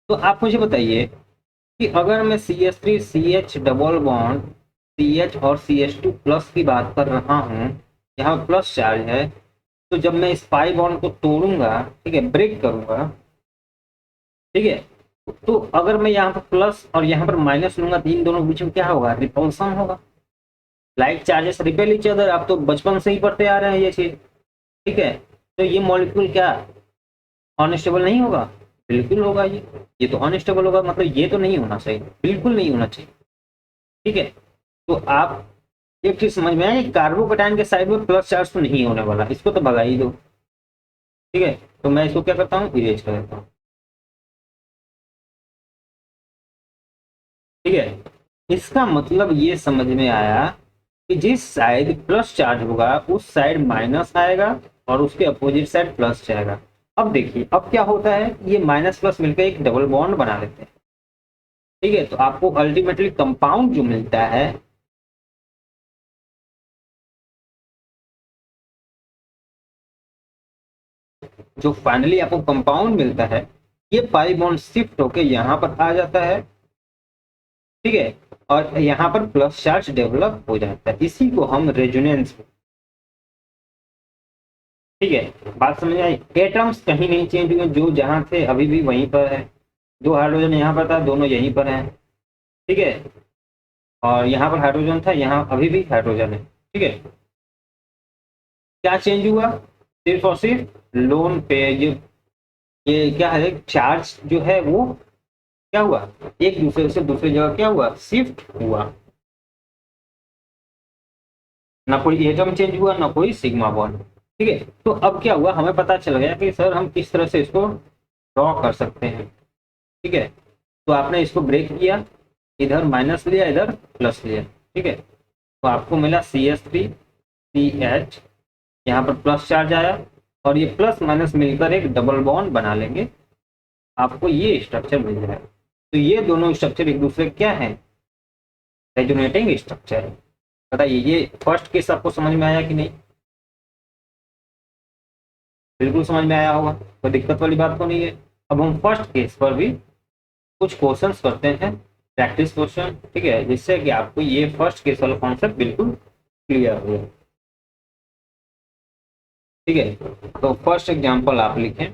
तो आप मुझे बताइए कि अगर मैं CH3 CH double bond CH और CH2 प्लस की बात कर रहा हूँ, यहाँ प्लस चार्ज है, तो जब मैं इस पाई बॉन्ड को तोड़ूंगा, ठीक है, ब्रेक करूंगा, ठीक है, तो अगर मैं यहाँ पर प्लस और यहाँ पर माइनस लूंगा तो इन दोनों के बीच में क्या होगा, रिपल्सन होगा। Like charges repel each other, आप तो बचपन से ही पढ़ते आ रहे हैं ये चीज, ठीक है। तो ये मॉलिक्यूल क्या अनस्टेबल नहीं होगा, बिल्कुल होगा। ये तो अनस्टेबल होगा, मतलब ये तो नहीं होना चाहिए, बिल्कुल नहीं होना चाहिए, ठीक है। तो आप एक चीज समझ में आए, कार्बोकेटाइन के साइड में प्लस चार्ज तो नहीं होने वाला, इसको तो भगा ही दो, ठीक है। तो मैं इसको क्या करता हूँ, इरेज कर देता हूँ, ठीक है। इसका मतलब ये समझ में आया कि जिस साइड प्लस चार्ज होगा उस साइड माइनस आएगा और उसके अपोजिट साइड प्लस जाएगा। अब देखिए अब क्या होता है, ये माइनस प्लस मिलकर एक डबल बॉन्ड बना लेते हैं, ठीक है। तो आपको अल्टीमेटली कंपाउंड जो मिलता है, जो फाइनली आपको कंपाउंड मिलता है, ये पाई बॉन्ड शिफ्ट होके यहाँ पर आ जाता है, ठीक है, और यहाँ पर प्लस चार्ज डेवलप हो जाता है, इसी को हम रेजोनेंस, ठीक है। बात समझ आई, एटम्स कहीं नहीं चेंज हुए, जो जहां थे अभी भी वहीं पर है, दो हाइड्रोजन यहाँ पर था दोनों यहीं पर हैं, ठीक है, और यहाँ पर हाइड्रोजन था, यहाँ अभी भी हाइड्रोजन है, ठीक है। क्या चेंज हुआ, सिर्फ और सिर्फ लोन पे ये क्या है, चार्ज जो है वो क्या हुआ, एक दूसरे से दूसरी जगह क्या हुआ, शिफ्ट हुआ, ना कोई एटम चेंज हुआ ना कोई सिग्मा बॉन्ड, ठीक है। तो अब क्या हुआ, हमें पता चल गया कि सर हम किस तरह से इसको ड्रॉ कर सकते हैं, ठीक है। तो आपने इसको ब्रेक किया, इधर माइनस लिया इधर प्लस लिया, ठीक है। तो आपको मिला CH3 CH, यहाँ पर प्लस चार्ज आया और ये प्लस माइनस मिलकर एक डबल बॉन्ड बना लेंगे, आपको ये स्ट्रक्चर मिल जाएगा। तो ये दोनों स्ट्रक्चर एक दूसरे क्या है, रेजोनेटिंग स्ट्रक्चर है। बताइए ये फर्स्ट केस आपको समझ में आया कि नहीं, बिल्कुल समझ में आया होगा, कोई दिक्कत वाली बात तो नहीं है। अब हम फर्स्ट केस पर भी कुछ क्वेश्चंस करते हैं, प्रैक्टिस क्वेश्चन, ठीक है, जिससे कि आपको ये फर्स्ट केस वाला कॉन्सेप्ट बिल्कुल क्लियर हो, ठीक है। तो फर्स्ट एग्जांपल आप लिखें,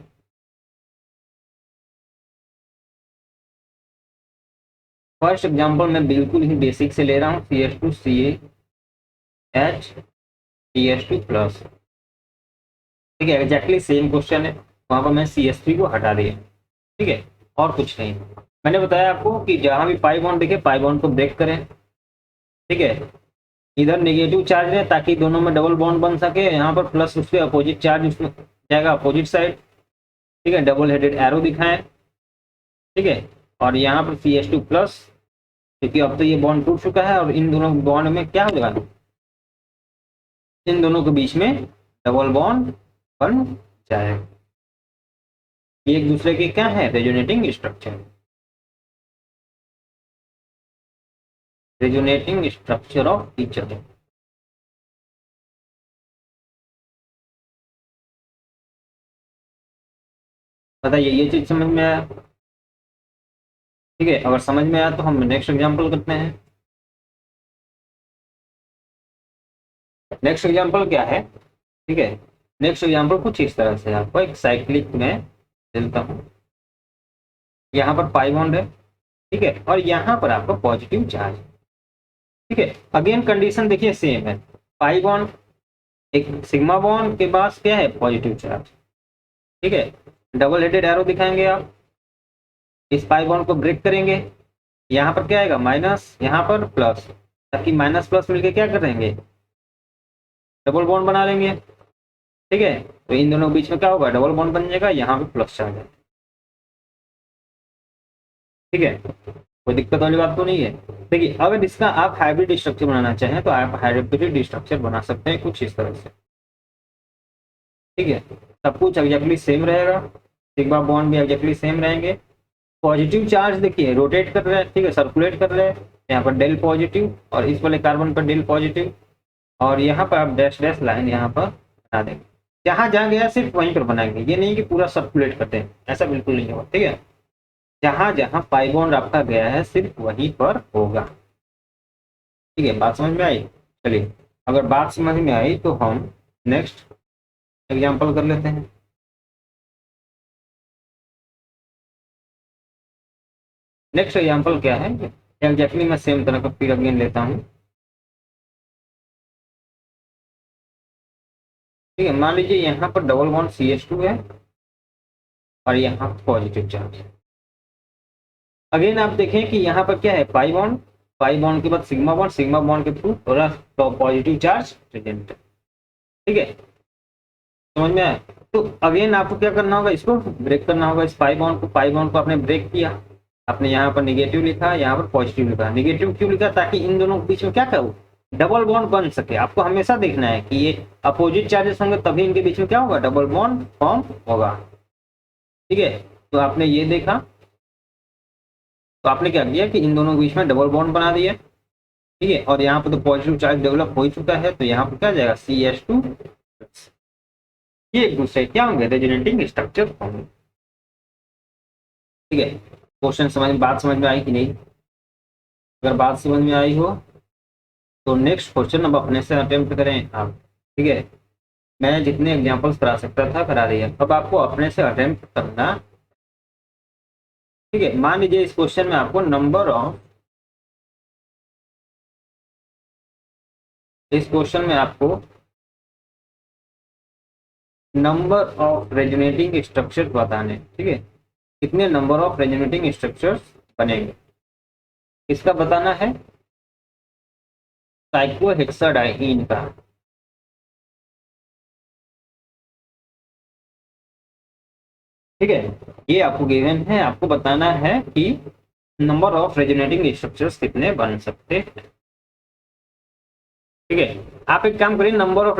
फर्स्ट एग्जांपल मैं बिल्कुल ही बेसिक से ले रहा हूँ, CH2 CH CH2 प्लस, ठीक है, एग्जैक्टली सेम क्वेश्चन है, वहां पर मैं CH3 को हटा दिया, ठीक है, और कुछ नहीं। मैंने बताया आपको कि जहां भी पाई बॉन्ड दिखे पाई बॉन्ड को ब्रेक करें, ठीक है, इधर नेगेटिव चार्ज है ताकि दोनों में डबल बॉन्ड बन सके, यहाँ पर प्लस उसके अपोजिट चार्ज उसमें जाएगा अपोजिट साइड, ठीक है, डबल हेडेड एरो दिखाएं, ठीक है, और यहाँ पर CH2 प्लस, क्योंकि अब तो ये बॉन्ड टूट चुका है और इन दोनों बॉन्ड में क्या हो जाएगा, इन दोनों के बीच में डबल बॉन्ड बन जाएगा। ये एक दूसरे के क्या है, resonating structure, resonating structure of each other. बताइए ये चीज समझ में आया, ठीक है। अगर समझ में आया तो हम नेक्स्ट एग्जांपल करते हैं। नेक्स्ट एग्जांपल क्या है, ठीक है, नेक्स्ट एग्जांपल कुछ इस तरह से आपको एक साइक्लिक में देता हूँ, यहाँ पर पाई बॉन्ड है, ठीक है, और यहाँ पर आपका पॉजिटिव चार्ज, ठीक है। अगेन कंडीशन देखिए सेम है, पाई बॉन्ड एक सिग्मा बॉन्ड के पास क्या है, पॉजिटिव चार्ज, ठीक है, डबल हेडेड एरो दिखाएंगे आप, इस पाई बॉन्ड को ब्रेक करेंगे, यहाँ पर क्या आएगा माइनस, यहाँ पर प्लस, ताकि माइनस प्लस मिलके क्या करेंगे, डबल बॉन्ड बना लेंगे, ठीक है। तो इन दोनों के बीच में क्या होगा, डबल बॉन्ड बन जाएगा, यहाँ पे प्लस चार्ज है, ठीक है, कोई दिक्कत वाली बात तो नहीं है। देखिए अगर इसका आप हाइब्रिड स्ट्रक्चर बनाना चाहें तो आप हाइब्रिड स्ट्रक्चर बना सकते हैं कुछ इस तरह से, ठीक है, सब कुछ एग्जैक्टली सेम रहेगा, सिग्मा बॉन्ड भी एग्जैक्टली सेम रहेंगे, पॉजिटिव चार्ज देखिए रोटेट कर रहे हैं, ठीक है, सर्कुलेट कर रहे हैं, यहाँ पर डेल पॉजिटिव और इस वाले कार्बन पर डेल पॉजिटिव, और यहाँ पर आप डैश डैश लाइन यहाँ पर बना देंगे, जहां जहां गया सिर्फ वहीं पर बनाएंगे, ये नहीं कि पूरा सर्कुलेट करते हैं, ऐसा बिल्कुल नहीं होगा, ठीक है। जहां जहां पाई बॉन्ड आपका गया है सिर्फ वहीं पर होगा। ठीक है, बात समझ में आई? चलिए, अगर बात समझ में आई तो हम नेक्स्ट एग्जाम्पल कर लेते हैं। नेक्स्ट एग्जाम्पल क्या है, एग्जैक्टली मैं सेम तरह का फिर अगेन लेता हूँ। ठीक है, मान लीजिए यहाँ पर डबल बॉन्ड CH2 है और यहाँ पॉजिटिव चार्ज। अगेन आप देखें कि यहाँ पर क्या है, पाई बॉन्ड, पाई बॉन्ड के बाद सिग्मा बॉन्ड, सिग्मा बॉन्ड के थ्रू थोड़ा तो पॉजिटिव चार्ज प्रेजेंट। ठीक है, समझ में आया? तो अगेन आपको क्या करना होगा, इसको ब्रेक करना होगा, इस पाई बॉन्ड को, पाई बॉन्ड को आपने ब्रेक किया, आपने यहाँ पर निगेटिव लिखा, यहाँ पर पॉजिटिव लिखा। निगेटिव क्यों लिखा? ताकि इन दोनों के बीच में क्या करो, डबल बॉन्ड बन सके। आपको हमेशा देखना है कि ये अपोजिट चार्जेस होंगे तभी इनके बीच में क्या होगा, डबल बॉन्ड फॉर्म होगा। ठीक है, तो आपने ये देखा, तो आपने क्या किया कि इन दोनों के बीच में डबल बॉन्ड बना दिया। ठीक है, और यहाँ पर तो पॉजिटिव चार्ज डेवलप हो चुका है, तो यहाँ पर क्या जाएगा, CH2। ये एक दूसरे क्या होंगे, रेजोनेटिंग स्ट्रक्चर होंगे। ठीक है, क्वेश्चन समझ, बात समझ में आई कि नहीं? अगर बात समझ में आई हो तो नेक्स्ट क्वेश्चन अब अपने से अटेम्प्ट करें आप। ठीक है, मैं जितने एग्जांपल्स करा सकता था करा दिया, अब आपको अपने से अटेम्प्ट करना। ठीक है, मान लीजिए इस क्वेश्चन में आपको नंबर ऑफ, इस क्वेश्चन में आपको नंबर ऑफ रेजोनेटिंग स्ट्रक्चर बताने। ठीक है, कितने नंबर ऑफ रेजोनेटिंग स्ट्रक्चर्स बनेंगे इसका बताना है, साइक्लोहेक्साडाइइन का। ठीक है, ये आपको गिवन है, आपको बताना है कि नंबर ऑफ रेजोनेटिंग स्ट्रक्चर्स कितने बन सकते हैं। ठीक है, आप एक काम करिए, नंबर ऑफ,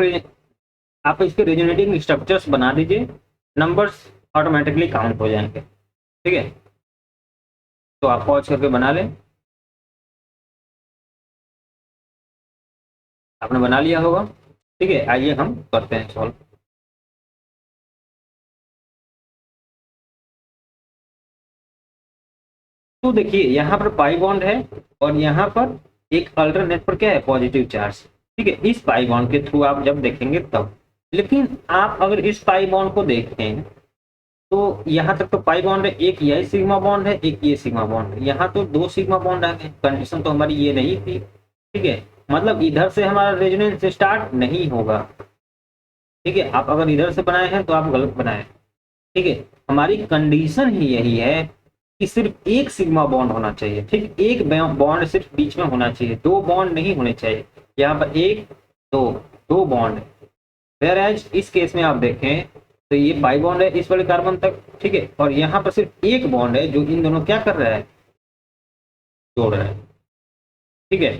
आप इसके रेजोनेटिंग स्ट्रक्चर्स बना दीजिए, नंबर्स ऑटोमेटिकली काउंट हो जाएंगे। ठीक है, तो आप पॉज करके बना लें। आपने बना लिया होगा। ठीक है, आइए हम करते हैं सॉल्व। तो देखिए यहाँ पर पाई बॉन्ड है और यहाँ पर एक अल्टरनेट पर क्या है, पॉजिटिव चार्ज। ठीक है, इस पाई बॉन्ड के थ्रू आप जब देखेंगे तब, लेकिन आप अगर इस पाई बॉन्ड को देखते हैं तो यहाँ तक तो पाई बॉन्ड है, एक यही सिग्मा बॉन्ड है, एक ये सिग्मा बॉन्ड है, यहाँ तो दो सिग्मा बॉन्ड आ गए। कंडीशन तो हमारी ये नहीं थी। ठीक है, मतलब इधर से हमारा रेजोनेंस स्टार्ट नहीं होगा। ठीक है, आप अगर इधर से बनाए हैं तो आप गलत बनाए। ठीक है, हमारी कंडीशन ही यही है कि सिर्फ एक सिग्मा बॉन्ड होना चाहिए। ठीक, एक बॉन्ड सिर्फ बीच में होना चाहिए, दो बॉन्ड नहीं होने चाहिए। यहाँ पर एक, दो, दो बॉन्ड है। वेयर एज इस केस में आप देखें तो ये पाई बॉन्ड है इस वाले कार्बन तक। ठीक है, और यहाँ पर सिर्फ एक बॉन्ड है जो इन दोनों क्या कर रहा है, जोड़ रहा है। ठीक है,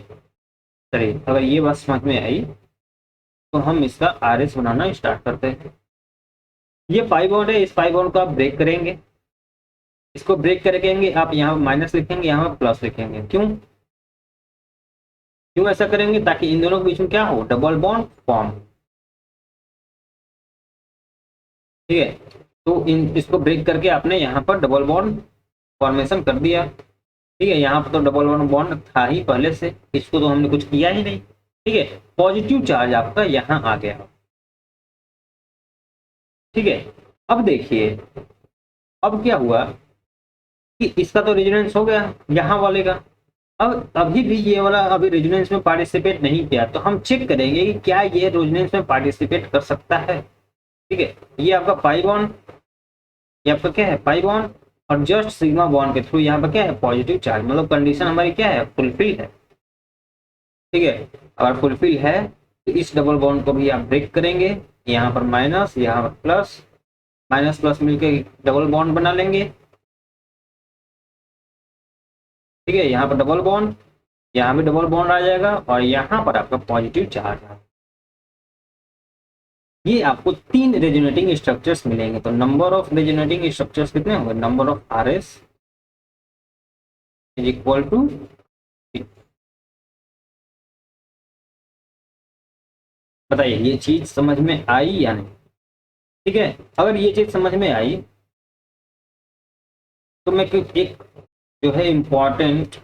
चलिए अगर ये बात समझ में आई तो हम इसका RS बनाना स्टार्ट करते हैं। ये पाई बॉन्ड है, इस पाई बॉन्ड को आप ब्रेक करेंगे, इसको ब्रेक करेंगे, आप यहाँ माइनस लिखेंगे, यहाँ प्लस लिखेंगे। क्यों क्यों ऐसा करेंगे, ताकि इन दोनों के बीच में क्या हो, डबल बॉन्ड फॉर्म। ठीक है, तो इन इसको ब्रेक करके आपने यहाँ पर डबल बॉन्ड फॉर्मेशन कर दिया। ठीक है, यहाँ पर तो डबल बॉन्ड बॉन्ड था ही पहले से, इसको तो हमने कुछ किया ही नहीं। ठीक है, पॉजिटिव चार्ज आपका यहाँ आ गया। ठीक है, अब देखिए, अब क्या हुआ कि इसका तो रेजोनेंस हो गया यहाँ वाले का। अब अभी भी ये वाला अभी रेजोनेंस में पार्टिसिपेट नहीं किया, तो हम चेक करेंगे कि क्या ये रेजोनेंस में पार्टिसिपेट कर सकता है। ठीक है, ये आपका पाई बॉन्ड, ये आपका क्या है, पाई बॉन्ड, और जस्ट सिग्मा बॉन्ड के थ्रू यहाँ पर क्या है, पॉजिटिव चार्ज। मतलब कंडीशन हमारी क्या है, फुलफिल है। ठीक है, अगर फुलफिल है तो इस डबल बॉन्ड को भी आप ब्रेक करेंगे, यहाँ पर माइनस, यहाँ पर प्लस, माइनस प्लस मिलकर डबल बॉन्ड बना लेंगे। ठीक है, यहाँ पर डबल बॉन्ड, यहाँ भी डबल बॉन्ड आ जाएगा, और यहाँ पर आपका पॉजिटिव चार्ज है। ये आपको तीन रेजोनेटिंग स्ट्रक्चर्स मिलेंगे। तो नंबर ऑफ रेजोनेटिंग स्ट्रक्चर्स कितने होंगे, number of RS is equal to, बताइए ये चीज समझ में आई या नहीं? ठीक है, अगर ये चीज समझ में आई तो मैं एक जो है इम्पोर्टेंट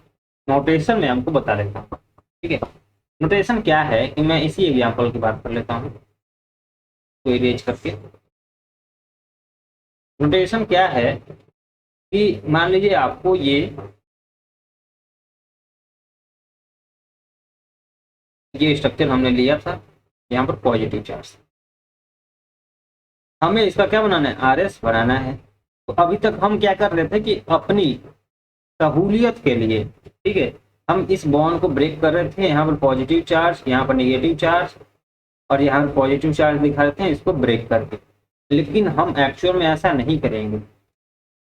नोटेशन में आपको बता देता हूँ। ठीक है, नोटेशन क्या है कि मैं इसी एग्जाम्पल की बात कर लेता हूँ, तो इरेज करके। नोटेशन क्या है कि मान लीजिए आपको ये स्ट्रक्चर हमने लिया था, यहाँ पर पॉजिटिव चार्ज, हमें इसका क्या बनाना है, आर एस बनाना है। तो अभी तक हम क्या कर रहे थे कि अपनी सहूलियत के लिए, ठीक है, हम इस बॉन्ड को ब्रेक कर रहे थे, यहाँ पर पॉजिटिव चार्ज, यहाँ पर निगेटिव चार्ज, और यहाँ पर पॉजिटिव चार्ज दिखा रहे थे इसको ब्रेक करके। लेकिन हम एक्चुअल में ऐसा नहीं करेंगे।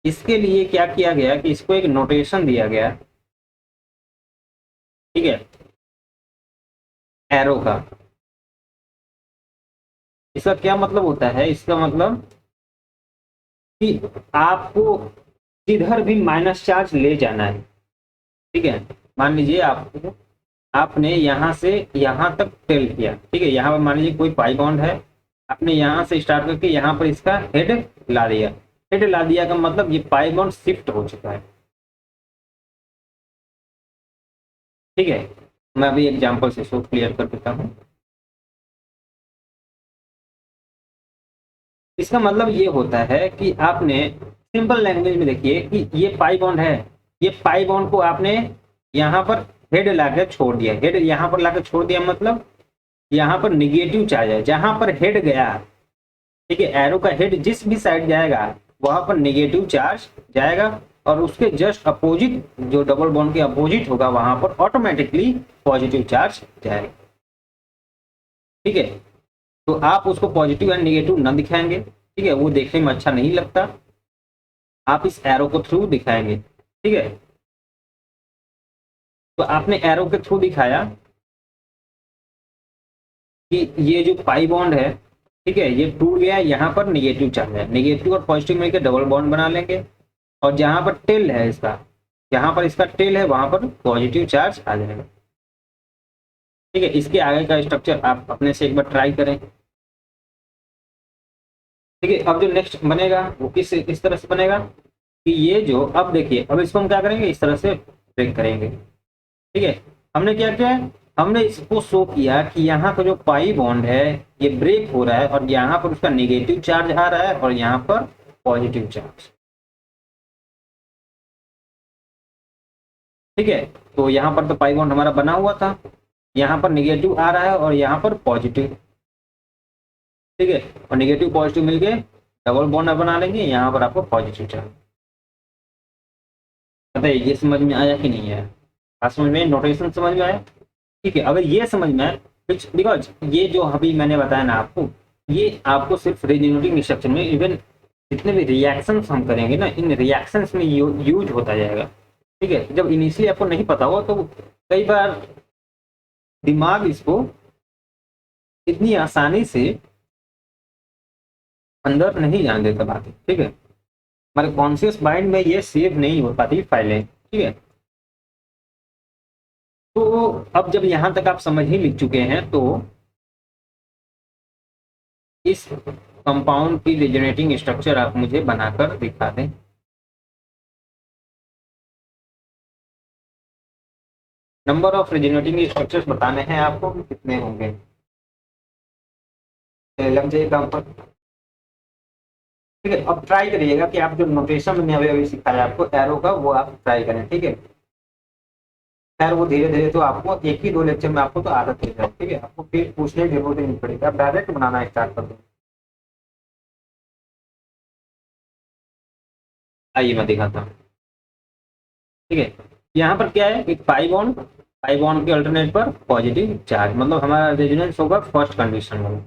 इसके लिए क्या किया गया कि इसको एक नोटेशन दिया गया, ठीक है, एरो का। इसका क्या मतलब होता है, इसका मतलब कि आपको किधर भी माइनस चार्ज ले जाना है। ठीक है, मान लीजिए आपको, आपने यहाँ से यहाँ तक टेल किया, ठीक है, यहाँ पर मान लीजिए कोई पाई बॉन्ड है, आपने यहाँ से स्टार्ट करके यहाँ पर इसका हेड ला दिया। हेड ला दिया का मतलब ये पाई बॉन्ड शिफ्ट हो चुका है। ठीक है, मैं अभी एग्जांपल से इसको क्लियर कर देता हूँ। इसका मतलब ये होता है कि आपने सिंपल लैंग्वेज में देखिए कि ये पाई बॉन्ड है, ये पाई बॉन्ड को आपने यहाँ पर हेड लाकर छोड़ दिया। हेड यहाँ पर लाकर छोड़ दिया मतलब यहाँ पर निगेटिव चार्ज है, जहां पर हेड गया, ठीक है, एरो का हेड जिस भी साइड जाएगा वहां पर निगेटिव चार्ज जाएगा, और उसके जस्ट अपोजिट जो डबल बॉन्ड के अपोजिट होगा वहां पर ऑटोमेटिकली पॉजिटिव चार्ज जाएगा। ठीक है, तो आप उसको पॉजिटिव एंड निगेटिव न दिखाएंगे, ठीक है, वो देखने में अच्छा नहीं लगता, आप इस एरो को थ्रू दिखाएंगे। ठीक है, तो आपने एरो के थ्रू दिखाया कि ये जो पाई बॉन्ड है, ठीक है, ये टूट गया, यहाँ पर निगेटिव चार्ज है, निगेटिव और पॉजिटिव मिलकर डबल बॉन्ड बना लेंगे, और जहां पर टेल है इसका, जहां पर इसका टेल है वहां पर पॉजिटिव चार्ज आ जाएगा। ठीक है, इसके आगे का स्ट्रक्चर आप अपने से एक बार ट्राई करें। ठीक है, अब जो नेक्स्ट बनेगा वो किस तरह से बनेगा कि ये जो, अब देखिए, अब इसको हम क्या करेंगे, इस तरह से ब्रेक करेंगे। ठीक है, हमने क्या किया, हमने इसको शो किया कि यहाँ का जो पाई बॉन्ड है ये ब्रेक हो रहा है, और यहाँ पर उसका निगेटिव चार्ज आ रहा है और यहाँ पर पॉजिटिव चार्ज। ठीक है, तो यहाँ पर तो पाई बॉन्ड हमारा बना हुआ था, यहाँ पर निगेटिव आ रहा है और यहाँ पर पॉजिटिव। ठीक है, और निगेटिव पॉजिटिव मिलके डबल बॉन्ड बना लेंगे, यहाँ पर आपको पॉजिटिव चार्ज। बताइए ये समझ में आया कि नहीं आया? बात समझ में, नोटेशन समझ में आया? ठीक है, अगर ये समझ में आए, बिकॉज ये जो अभी मैंने बताया ना आपको, ये आपको सिर्फ रीजनरेटिंग स्ट्रक्चर में, इवन जितने भी रिएक्शंस हम करेंगे ना, इन रिएक्शंस में यूज होता जाएगा। ठीक है, जब इनिशियली आपको नहीं पता हो तो कई बार दिमाग इसको इतनी आसानी से अंदर नहीं जाने देता बातें। ठीक है, हमारे कॉन्शियस माइंड में ये सेव नहीं हो पाती फाइलें। ठीक है, तो अब जब यहां तक आप समझ ही लिख चुके हैं, तो इस कंपाउंड की रिजनेटिंग स्ट्रक्चर आप मुझे बनाकर दिखा दें। नंबर ऑफ रिजनेटिंग स्ट्रक्चर्स बताने हैं आपको कि कितने होंगे, लग जाए काम पर। ठीक है, अब ट्राई करिएगा कि आप जो नोटेशन मैंने अभी अभी सिखाया आपको एरो का, वो आप ट्राई करें। ठीक है, खैर वो धीरे धीरे तो आपको एक ही दो लेक्चर में आपको तो आदत हो जाए। ठीक है, आपको फिर पूछने की जरूरत नहीं पड़ेगी, आप डायरेक्ट बनाना स्टार्ट कर दो। आइए मैं दिखाता हूँ। ठीक है, यहाँ पर क्या है कि पाई बॉन्ड के अल्टरनेट पर पॉजिटिव चार्ज, मतलब हमारा रेजोनेंस होगा फर्स्ट कंडीशन में।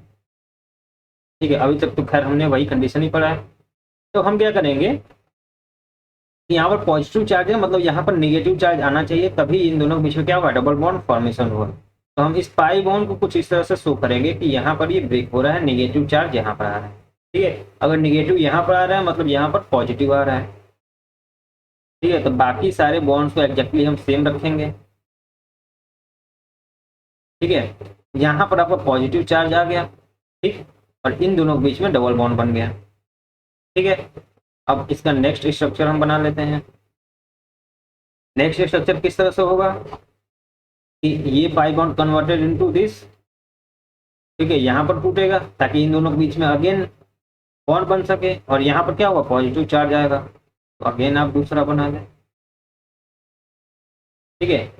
ठीक है, अभी तक तो खैर हमने वही कंडीशन ही पढ़ा है। तो हम क्या करेंगे कि यहाँ पर पॉजिटिव चार्ज है, मतलब यहाँ पर निगेटिव चार्ज आना चाहिए, तभी इन दोनों के बीच में क्या होगा, डबल बॉन्ड फॉर्मेशन होगा। तो हम इस पाई बॉन्ड को कुछ इस तरह से शो करेंगे कि यहाँ पर ये ब्रेक हो रहा है, निगेटिव चार्ज यहाँ पर आ रहा है। ठीक है, अगर निगेटिव यहाँ पर आ रहा है मतलब यहाँ पर पॉजिटिव आ रहा है। ठीक है, तो बाकी सारे बॉन्ड्स को एग्जैक्टली हम सेम रखेंगे। ठीक है, यहाँ पर आपका पॉजिटिव चार्ज आ गया, ठीक, और इन दोनों के बीच में डबल बॉन्ड बन गया। ठीक है, अब इसका नेक्स्ट स्ट्रक्चर हम बना लेते हैं। नेक्स्ट स्ट्रक्चर किस तरह से होगा कि ये pi bond converted into this, ठीक है, यहाँ पर टूटेगा ताकि इन दोनों के बीच में अगेन बॉन्ड बन सके, और यहाँ पर क्या होगा, पॉजिटिव चार्ज आएगा, तो अगेन आप दूसरा बना लें। ठीक है,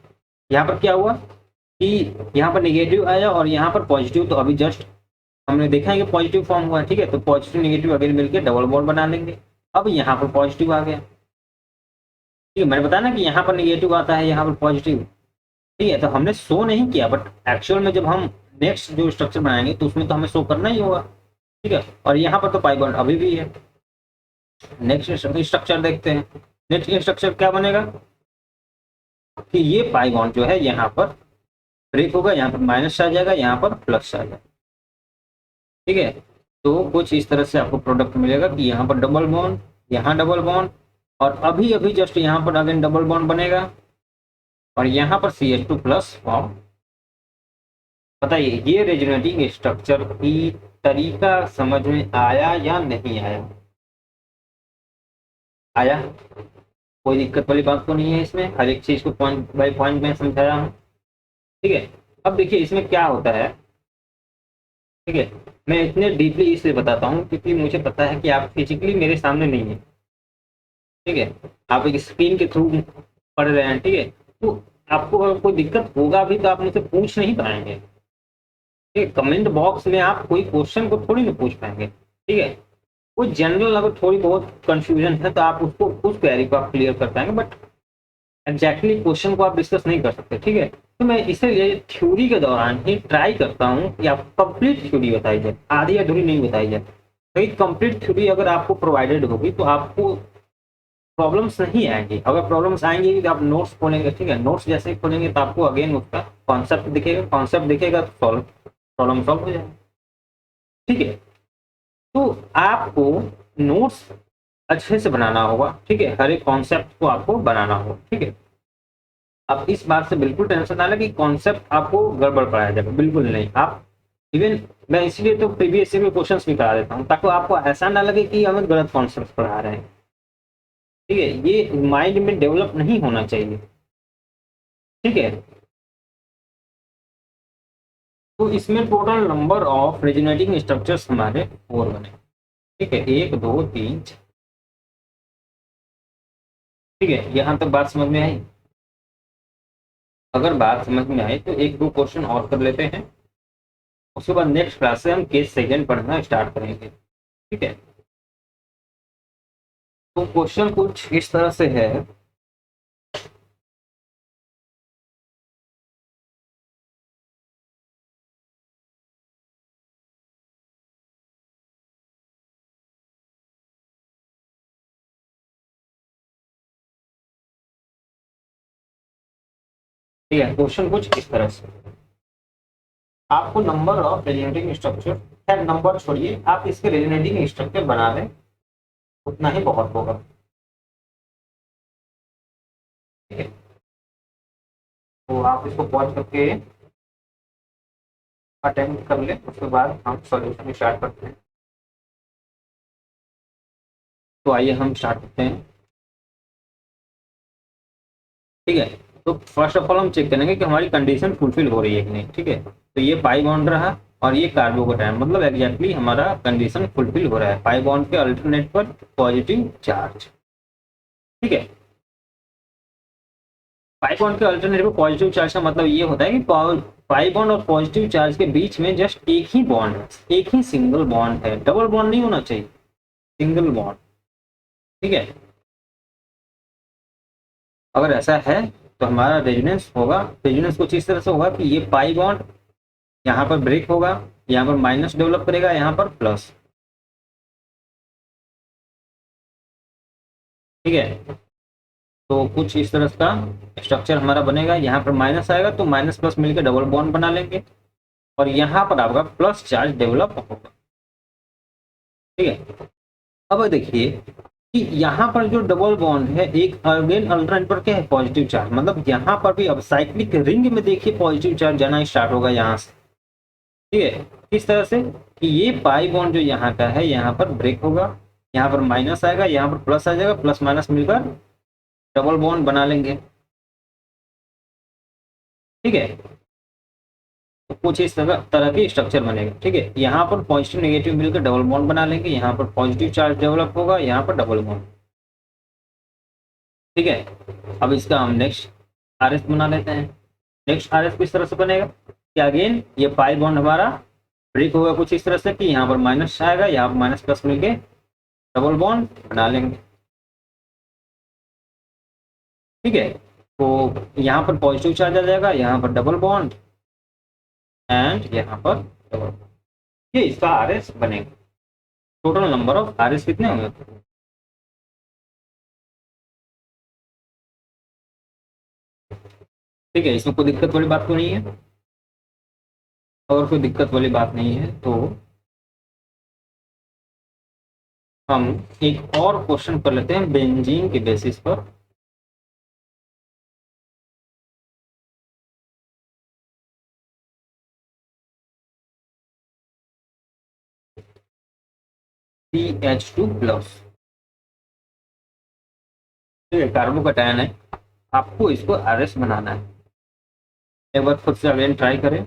यहाँ पर क्या हुआ कि यहाँ पर नेगेटिव आया और यहाँ पर पॉजिटिव, तो अभी जस्ट हमने देखा है कि पॉजिटिव फॉर्म हुआ है। ठीक है, तो पॉजिटिव नेगेटिव अगेन मिलकर डबल बॉन्ड बना लेंगे। अब यहाँ पर पॉजिटिव आ गया, ठीक है, मैंने बताया ना कि यहाँ पर नेगेटिव आता है, यहाँ पर पॉजिटिव। ठीक है, तो हमने शो नहीं किया, बट एक्चुअल में जब हम नेक्स्ट जो स्ट्रक्चर बनाएंगे तो उसमें तो हमें शो करना ही होगा। ठीक है, और यहाँ पर तो पाई बॉन्ड अभी भी है। नेक्स्ट स्ट्रक्चर देखते हैं। नेक्स्ट स्ट्रक्चर क्या बनेगा कि ये पाई बॉन्ड जो है यहाँ पर ब्रेक होगा, यहाँ पर माइनस आ जाएगा, यहाँ पर प्लस आ जाएगा। ठीक है, तो कुछ इस तरह से आपको प्रोडक्ट मिलेगा कि यहाँ पर डबल बॉन्ड, यहाँ डबल बॉन्ड, और अभी अभी जस्ट यहाँ पर अगेन डबल बॉन्ड बनेगा, और यहाँ पर CH2 प्लस फॉर्म। बताइए ये रेजोनेटिंग स्ट्रक्चर की तरीका समझ में आया या नहीं आया? आया, कोई दिक्कत वाली बात तो नहीं है इसमें, हर एक चीज को पॉइंट बाय पॉइंट में समझाया हूँ। ठीक है, अब देखिए इसमें क्या होता है। ठीक है, मैं इतने डीपली इसलिए बताता हूँ क्योंकि मुझे पता है कि आप फिजिकली मेरे सामने नहीं है। ठीक है, आप एक स्क्रीन के थ्रू पढ़ रहे हैं। ठीक है, तो आपको अगर कोई दिक्कत होगा भी तो आप मुझसे पूछ नहीं पाएंगे। ठीक है, कमेंट बॉक्स में आप कोई क्वेश्चन को थोड़ी ना पूछ पाएंगे। ठीक है, कोई जनरल अगर थोड़ी बहुत कंफ्यूजन है तो आप उसको उस क्वेरी को आप क्लियर कर पाएंगे, बट एग्जैक्टली क्वेश्चन को आप डिस्कस नहीं कर सकते। ठीक है, तो मैं इसलिए थ्योरी के दौरान ही ट्राई करता हूँ कि आप कंप्लीट थ्योरी बताई जाए, आधी अधूरी नहीं बताई जाए। भाई कंप्लीट थ्योरी अगर आपको प्रोवाइडेड होगी तो आपको प्रॉब्लम्स नहीं आएंगी। अगर प्रॉब्लम्स आएंगी तो आप नोट्स खोलेंगे। ठीक है, नोट्स जैसे ही खोलेंगे तो आपको अगेन उसका कॉन्सेप्ट दिखेगा, कॉन्सेप्ट दिखेगा तो प्रॉब्लम सॉल्व हो जाएगा। ठीक है, तो आपको नोट्स अच्छे से बनाना होगा। ठीक है, हर एक कॉन्सेप्ट को आपको बनाना होगा। ठीक है, आप इस बात से बिल्कुल टेंशन ना लें कि कॉन्सेप्ट आपको गड़बड़ पढ़ाया जाएगा, बिल्कुल नहीं। आप इवन मैं इसलिए तो प्रीवियस ईयर में क्वेश्चन भी करा देता हूँ ताकि आपको ऐसा ना लगे कि हमें गलत कॉन्सेप्ट पढ़ा रहे हैं। ठीक है, ये माइंड में डेवलप नहीं होना चाहिए। ठीक है, तो इसमें total number of resonating structures हमारे 4 बने। ठीक है, 1 2 3 4। ठीक है, यहाँ तक बात समझ में आई? अगर बात समझ में आई तो एक दो क्वेश्चन और कर लेते हैं, उसके बाद नेक्स्ट क्लास से हम केस सेकंड पढ़ना स्टार्ट करेंगे। ठीक है, तो क्वेश्चन कुछ इस तरह से है। ठीक है, क्वेश्चन कुछ इस तरह से, आपको नंबर ऑफ रेजोनेटिंग स्ट्रक्चर, खैर नंबर छोड़िए, आप इसके रेजोनेटिंग स्ट्रक्चर बना लें उतना ही बहुत होगा। ठीक है, तो आप इसको पॉज करके अटेम्प्ट कर लें, उसके बाद हम सॉल्यूशन स्टार्ट करते हैं। तो आइए हम स्टार्ट करते हैं। ठीक है, तो फर्स्ट ऑफ ऑल हम चेक करेंगे कि हमारी कंडीशन फुलफिल हो रही है कि नहीं। ठीक है, तो ये पाई बॉन्ड रहा और ये कार्बोकेटायन, मतलब एग्जैक्टली हमारा कंडीशन फुलफिल हो रहा है। पाई बॉन्ड के अल्टरनेट पर पॉजिटिव चार्ज। ठीक है, पाई बॉन्ड के अल्टरनेट पर पॉजिटिव चार्ज का मतलब ये होता है कि पाई बॉन्ड और पॉजिटिव चार्ज के बीच में जस्ट एक ही बॉन्ड है, एक ही सिंगल बॉन्ड है, डबल बॉन्ड नहीं होना चाहिए, सिंगल बॉन्ड। ठीक है, अगर ऐसा है तो हमारा रेजोनेंस होगा। रेजोनेंस कुछ इस तरह से होगा कि ये पाई बॉन्ड यहाँ पर ब्रेक होगा, यहाँ पर माइनस डेवलप करेगा, यहाँ पर प्लस। ठीक है, तो कुछ इस तरह का स्ट्रक्चर हमारा बनेगा। यहाँ पर माइनस आएगा तो माइनस प्लस मिलकर डबल बॉन्ड बना लेंगे, और यहाँ पर आपका प्लस चार्ज डेवलप होगा। ठीक है, अब देखिए कि यहाँ पर जो डबल बॉन्ड है, एक अगेन अल्टरनेट पर क्या है, पॉजिटिव चार्ज, मतलब यहाँ पर भी अब साइक्लिक रिंग में देखिए पॉजिटिव चार्ज जाना स्टार्ट होगा यहाँ से। ठीक है, किस तरह से कि ये पाई बॉन्ड जो यहाँ का है यहाँ पर ब्रेक होगा, यहाँ पर माइनस आएगा, यहाँ पर प्लस आ जाएगा, प्लस माइनस मिलकर डबल बॉन्ड बना लेंगे। ठीक है, तो कुछ इस तरह की स्ट्रक्चर बनेगा। ठीक है, यहाँ पर पॉजिटिव नेगेटिव मिलकर डबल बॉन्ड बना लेंगे, यहाँ पर पॉजिटिव चार्ज डेवलप होगा, यहाँ पर डबल बॉन्ड। ठीक है, अब इसका हम नेक्स्ट आर एस बना लेते हैं। नेक्स्ट आर एस किस तरह से बनेगा कि अगेन ये पाई बॉन्ड हमारा ब्रेक होगा कुछ इस तरह से कि यहाँ पर माइनस आएगा, यहाँ पर माइनस प्लस मिलके डबल बॉन्ड बना लेंगे। ठीक है, तो यहाँ पर पॉजिटिव चार्ज आ जाएगा, यहाँ पर डबल बॉन्ड एंड यहाँ पर डबल बॉन्ड। ये इसका आर एस बनेगा। Total number of R S कितने होंगे? ठीक है, इसमें कोई दिक्कत वाली बात तो नहीं है, और कोई दिक्कत वाली बात नहीं है तो हम एक और क्वेश्चन कर लेते हैं बेंजीन के बेसिस पर। CH2+, ठीक है, कार्बोकैटायन है, आपको इसको आरएस बनाना है। एक बार खुद से अगेन ट्राई करें,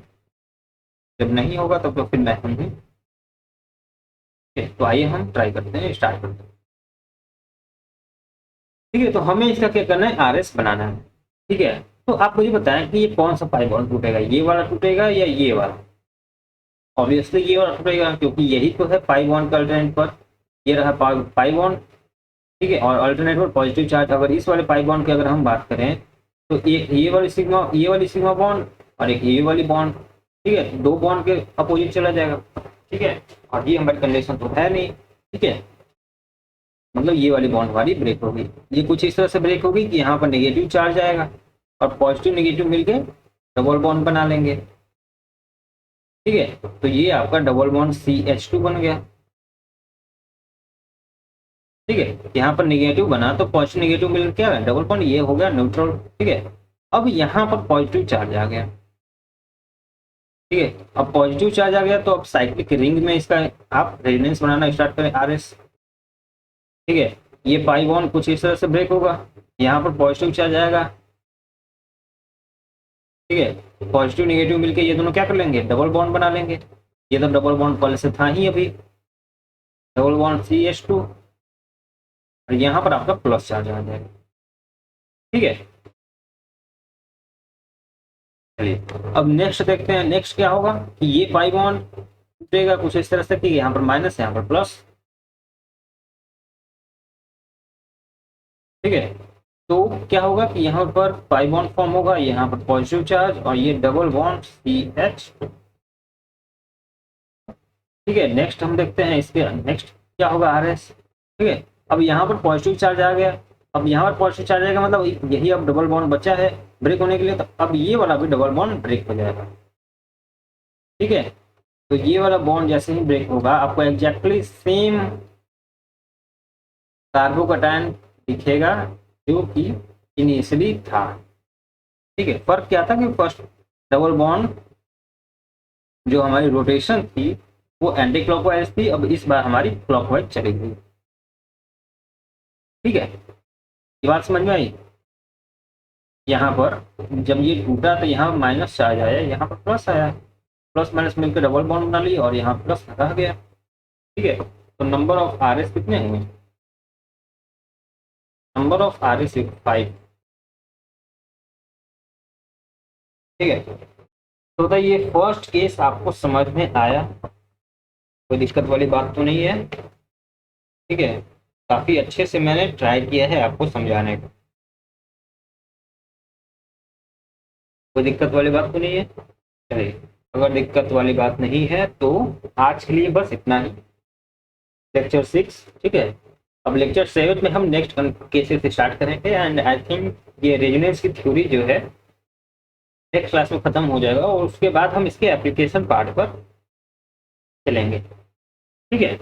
जब नहीं होगा तब तो फिर मैं हम ही। तो आइए हम ट्राई करते हैं, स्टार्ट करते हैं। ठीक है, तो हमें इसका क्या करना है, आरएस बनाना है। ठीक है, तो आप मुझे बताएं कि ये कौन सा पाई बॉन्ड टूटेगा, ये वाला टूटेगा या ये वाला? ऑब्वियसली ये वाला टूटेगा, क्योंकि यही तो है पाई बॉन्ड का अल्टरनेट पर, ये रहा पाई बॉन्ड। ठीक है, और अल्टरनेट पर पॉजिटिव चार्ज। अगर इस वाले पाई बॉन्ड की अगर हम बात करें तो एक ये वाली सिग्मा बॉन्ड और एक ये वाली बॉन्ड। ठीक है, दो बॉन्ड के अपोजिट चला जाएगा। ठीक है, और ये हमारी कंडीशन तो है नहीं। ठीक है, मतलब ये वाली बॉन्ड हमारी ब्रेक होगी। ये कुछ इस तरह से ब्रेक होगी कि यहाँ पर नेगेटिव चार्ज आएगा और पॉजिटिव नेगेटिव मिलके डबल बॉन्ड बना लेंगे। ठीक है, तो ये आपका डबल बॉन्ड CH2 बन गया। ठीक है, यहाँ पर नेगेटिव बना तो पॉजिटिव नेगेटिव मिलकर क्या है, डबल बॉन्ड, ये हो गया न्यूट्रल। ठीक है, अब यहाँ पर पॉजिटिव चार्ज आ गया। ठीक है, अब पॉजिटिव चार्ज आ गया तो अब साइक्लिक रिंग में इसका आप रेजोनेंस बनाना स्टार्ट करें, आरएस। ठीक है, ये पाई बॉन्ड कुछ इस तरह से ब्रेक होगा, यहाँ पर पॉजिटिव चार्ज आएगा। ठीक है, पॉजिटिव नेगेटिव मिलके ये दोनों क्या कर लेंगे, डबल बॉन्ड बना लेंगे। ये तो डबल बॉन्ड पहले से था ही, अभी डबल बॉन्ड CH2, और यहाँ पर आपका प्लस चार्ज आ जाएगा। ठीक है, चलिए अब नेक्स्ट देखते हैं। नेक्स्ट क्या होगा कि ये पाई बॉन्ड टूटेगा कुछ इस तरह से कि यहाँ पर माइनस, यहाँ पर प्लस। ठीक है, तो क्या होगा कि यहाँ पर पाई बॉन्ड फॉर्म होगा, यहाँ पर पॉजिटिव चार्ज और ये डबल बॉन्ड CH। ठीक है, नेक्स्ट हम देखते हैं इसके नेक्स्ट क्या होगा, RS। ठीक है, अब यहाँ पर पॉजिटिव चार्ज आ गया, अब यहाँ पर पॉजिटिव चार्ज आएगा, मतलब यही अब डबल बॉन्ड बचा है ब्रेक होने के लिए, तो अब ये वाला भी डबल बॉन्ड ब्रेक हो जाएगा। ठीक है, तो ये वाला बॉन्ड जैसे ही ब्रेक होगा आपको एग्जैक्टली सेम कार्बोकैटायन दिखेगा जो कि इनिशियली था। ठीक है, फर्क क्या था कि फर्स्ट डबल बॉन्ड जो हमारी रोटेशन थी वो एंटी क्लॉकवाइज थी, अब इस बार हमारी क्लॉकवाइज चली गई। ठीक है, ये बात समझ में आई? यहाँ पर जब ये टूटा तो यहाँ माइनस चार्ज आया, यहाँ पर प्लस आया, प्लस माइनस मिलकर डबल बॉन्ड बना लिया और यहाँ प्लस रह गया। ठीक है, तो नंबर ऑफ RS कितने होंगे, नंबर ऑफ RS 5। ठीक है, तो ये फर्स्ट केस आपको समझ में आया, कोई दिक्कत वाली बात तो नहीं है? ठीक है, काफी अच्छे से मैंने ट्राई किया है आपको समझाने का, कोई दिक्कत वाली बात तो नहीं है? चलिए, अगर दिक्कत वाली बात नहीं है तो आज के लिए बस इतना ही, लेक्चर 6। ठीक है, अब लेक्चर 7 में हम नेक्स्ट केसेस स्टार्ट करेंगे एंड आई थिंक ये रेजोनेंस की थ्योरी जो है नेक्स्ट क्लास में खत्म हो जाएगा और उसके बाद हम इसके एप्लीकेशन पार्ट पर चलेंगे। ठीक है,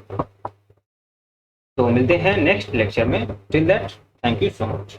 तो मिलते हैं नेक्स्ट लेक्चर में। Till that, thank you so much.